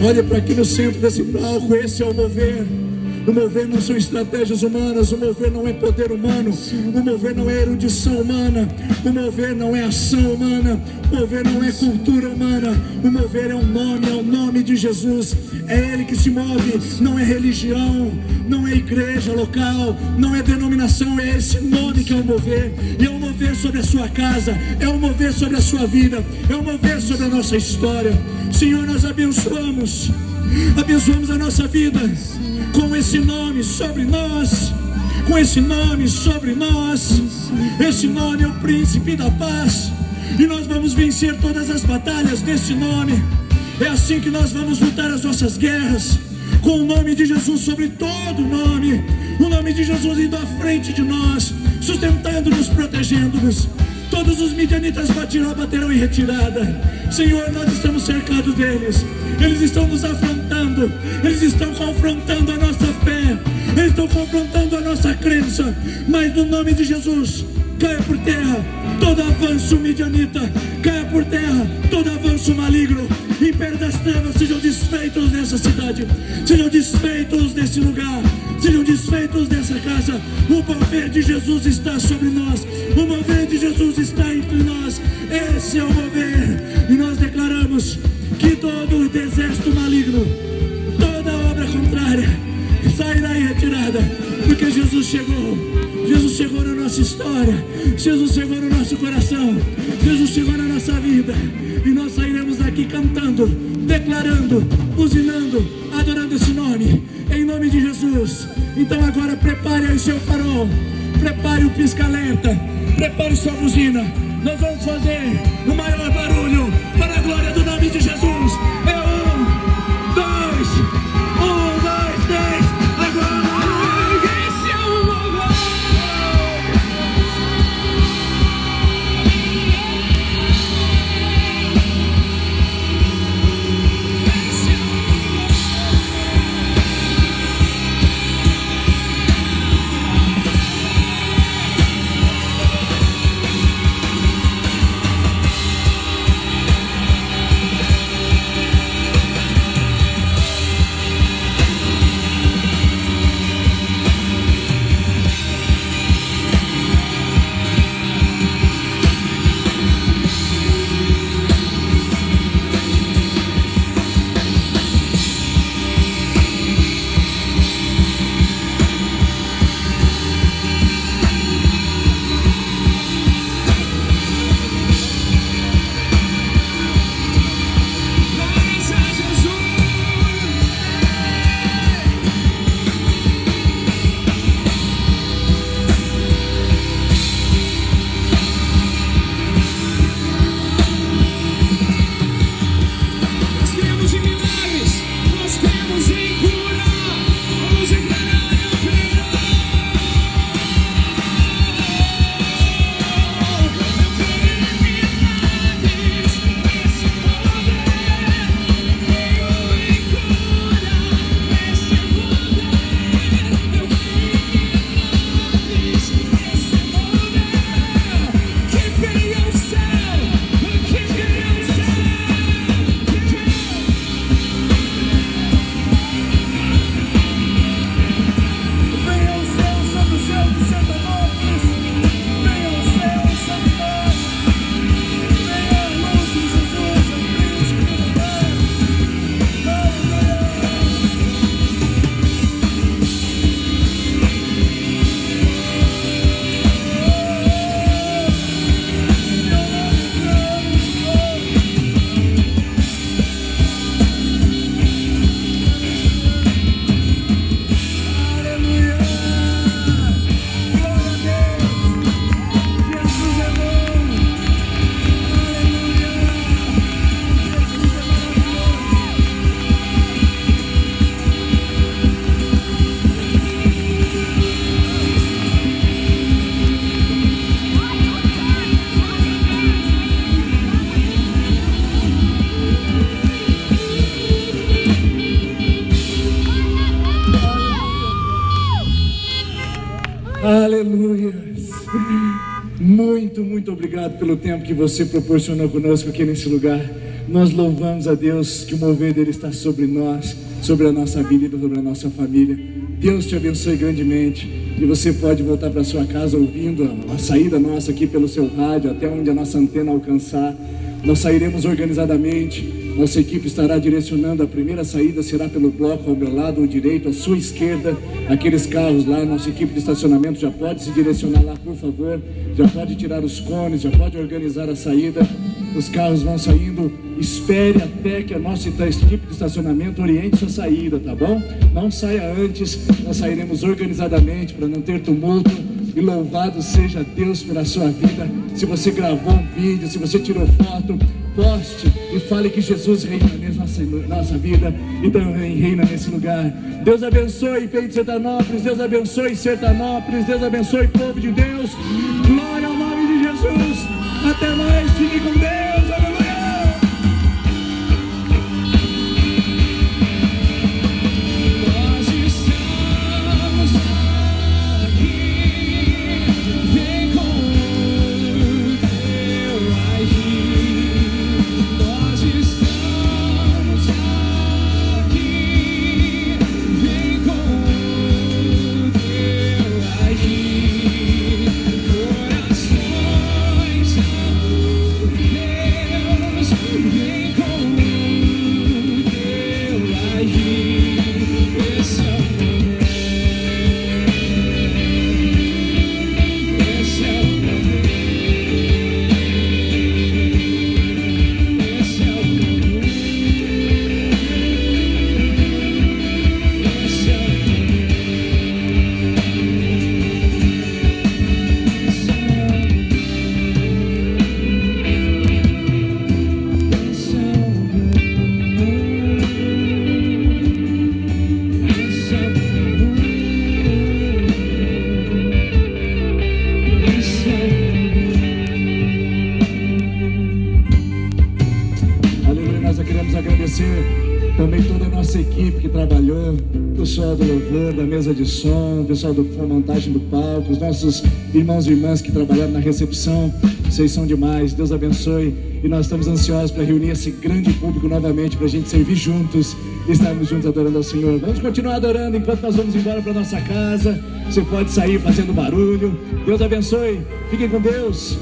Olha para aqui no centro desse palco. Esse é o mover. O mover não são estratégias humanas, o mover não é poder humano, o mover não é erudição humana, o mover não é ação humana, o mover não é cultura humana, o mover é o nome de Jesus. É Ele que se move, não é religião, não é igreja local, não é denominação, é esse nome que é o mover. E é o mover sobre a sua casa, é o mover sobre a sua vida, é o mover sobre a nossa história. Senhor, nós abençoamos a nossa vida com esse nome sobre nós, com esse nome sobre nós. Esse nome é o príncipe da paz, e nós vamos vencer todas as batalhas desse nome. É assim que nós vamos lutar as nossas guerras, com o nome de Jesus sobre todo nome, o nome de Jesus indo à frente de nós, sustentando-nos, protegendo-nos. Todos os midianitas baterão em retirada. Senhor, nós estamos cercados deles. Eles estão nos afrontando, eles estão confrontando a nossa fé, eles estão confrontando a nossa crença. Mas no nome de Jesus, caia por terra todo avanço midianita, caia por terra todo avanço maligno. Império das trevas sejam desfeitos nessa cidade, sejam desfeitos nesse lugar, sejam desfeitos nessa casa. O mover de Jesus está sobre nós, o mover de Jesus está entre nós. Esse é o mover, e nós declaramos que todo o exército maligno, toda obra contrária sairá em retirada, porque Jesus chegou na nossa história, Jesus chegou no nosso coração, Jesus chegou na nossa vida, e nós sairemos daqui cantando, declarando, buzinando, adorando esse nome, em nome de Jesus. Então agora prepare aí seu farol, prepare o pisca-alerta, prepare sua buzina. Nós vamos fazer o maior barulho para a glória do nome de Jesus. É 1, 2, 3, agora! Esse é o mover. Aleluia. Muito obrigado pelo tempo que você proporcionou conosco aqui nesse lugar. Nós louvamos a Deus que o mover dele está sobre nós, sobre a nossa vida e sobre a nossa família. Deus te abençoe grandemente. E você pode voltar para sua casa ouvindo a saída nossa aqui pelo seu rádio, até onde a nossa antena alcançar. Nós sairemos organizadamente. Nossa equipe estará direcionando. A primeira saída será pelo bloco ao meu lado, ou direito, à sua esquerda. Aqueles carros lá, nossa equipe de estacionamento já pode se direcionar lá, por favor. Já pode tirar os cones, já pode organizar a saída. Os carros vão saindo. Espere até que a nossa equipe de estacionamento oriente sua saída, tá bom? Não saia antes. Nós sairemos organizadamente para não ter tumulto. E louvado seja Deus pela sua vida. Se você gravou um vídeo, se você tirou foto, poste e fale que Jesus reina na nossa vida e também reina nesse lugar. Deus abençoe Peito Sertanópolis, Deus abençoe Sertanópolis, Deus abençoe povo de Deus. Glória ao nome de Jesus. Até mais, fique com Deus. Aleluia. Nós estamos aqui, vem com o teu agir. Nós estamos aqui, vem com o teu agir. Corações são teus, vem com o teu agir. Esse é o momento, esse é o momento, esse é o momento, esse é o Aleluia, nós queremos agradecer também toda a nossa equipe que trabalhou, o pessoal do louvor, da mesa de som, o pessoal da montagem do palco, os nossos irmãos e irmãs que trabalharam na recepção. Vocês são demais, Deus abençoe. E nós estamos ansiosos para reunir esse grande público novamente, para a gente servir juntos e estarmos juntos adorando ao Senhor. Vamos continuar adorando enquanto nós vamos embora para nossa casa. Você pode sair fazendo barulho. Deus abençoe, fiquem com Deus.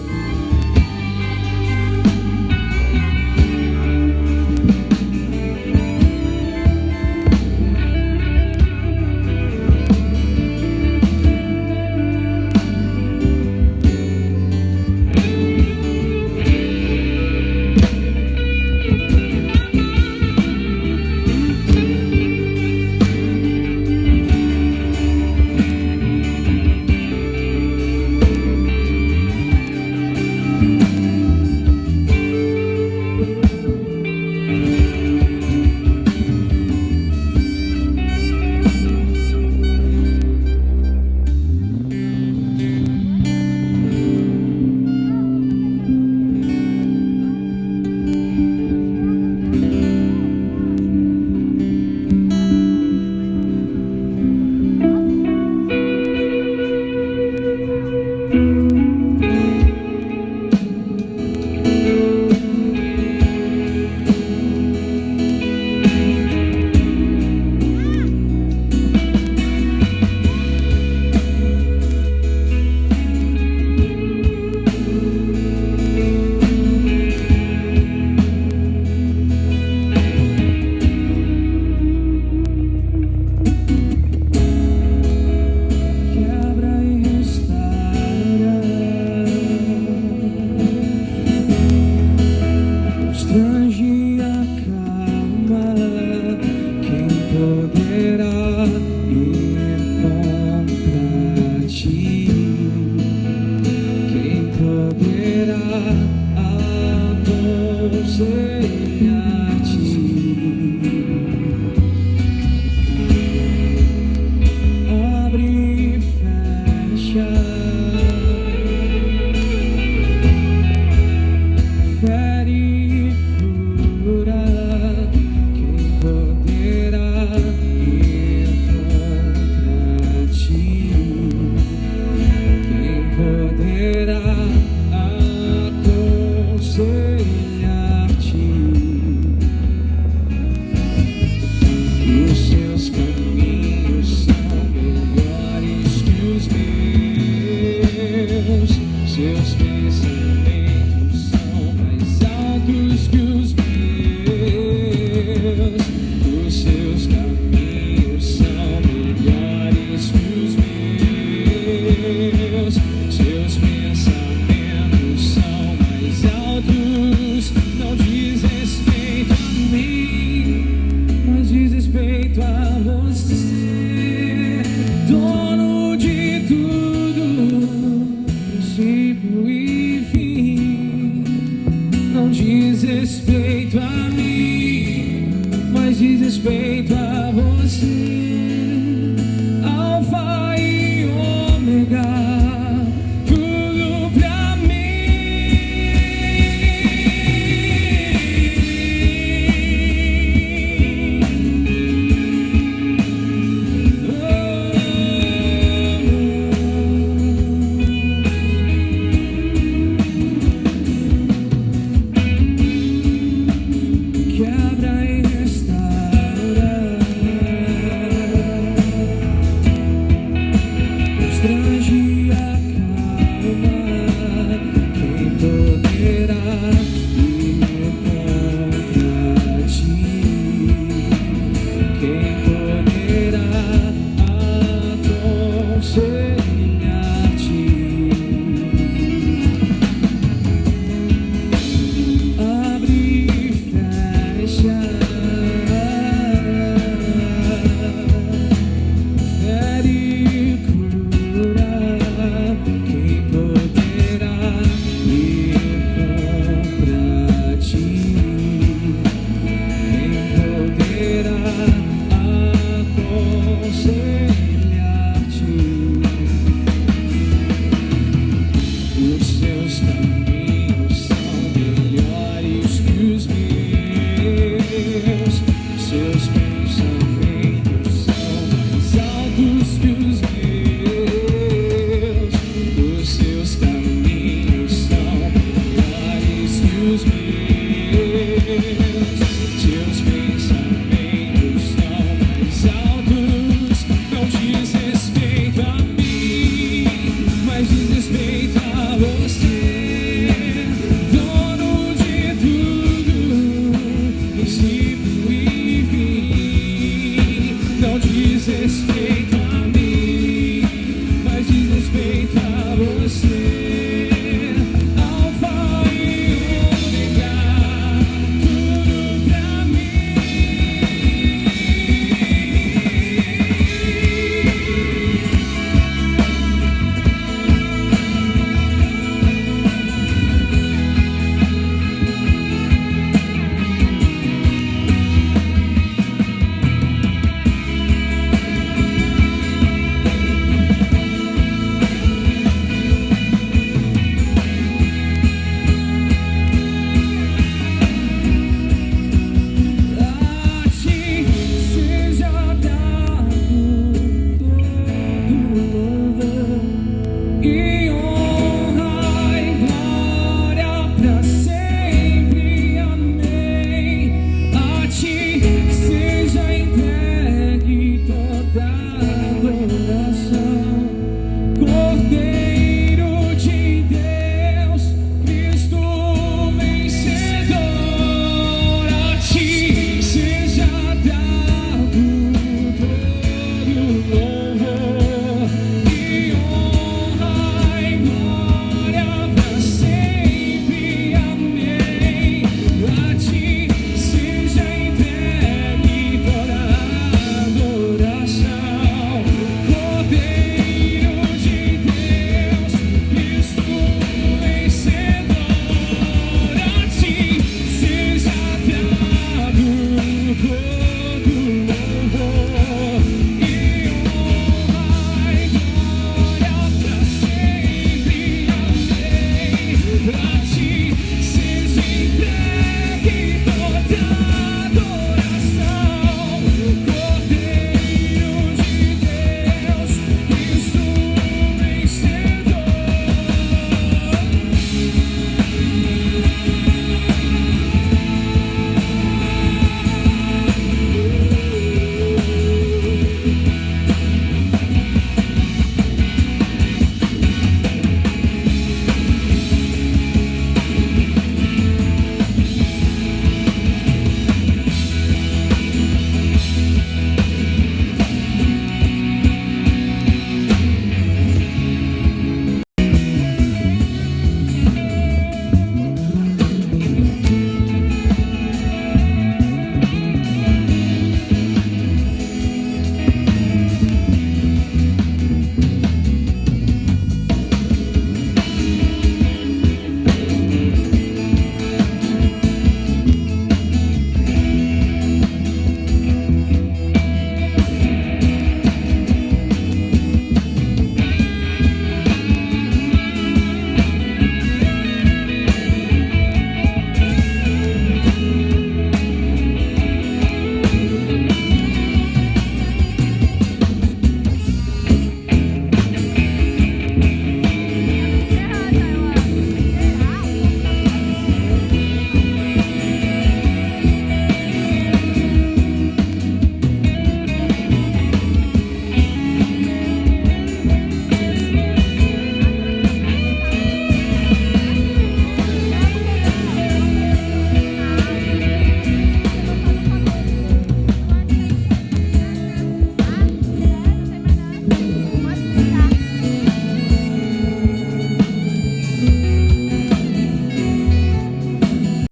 desespero.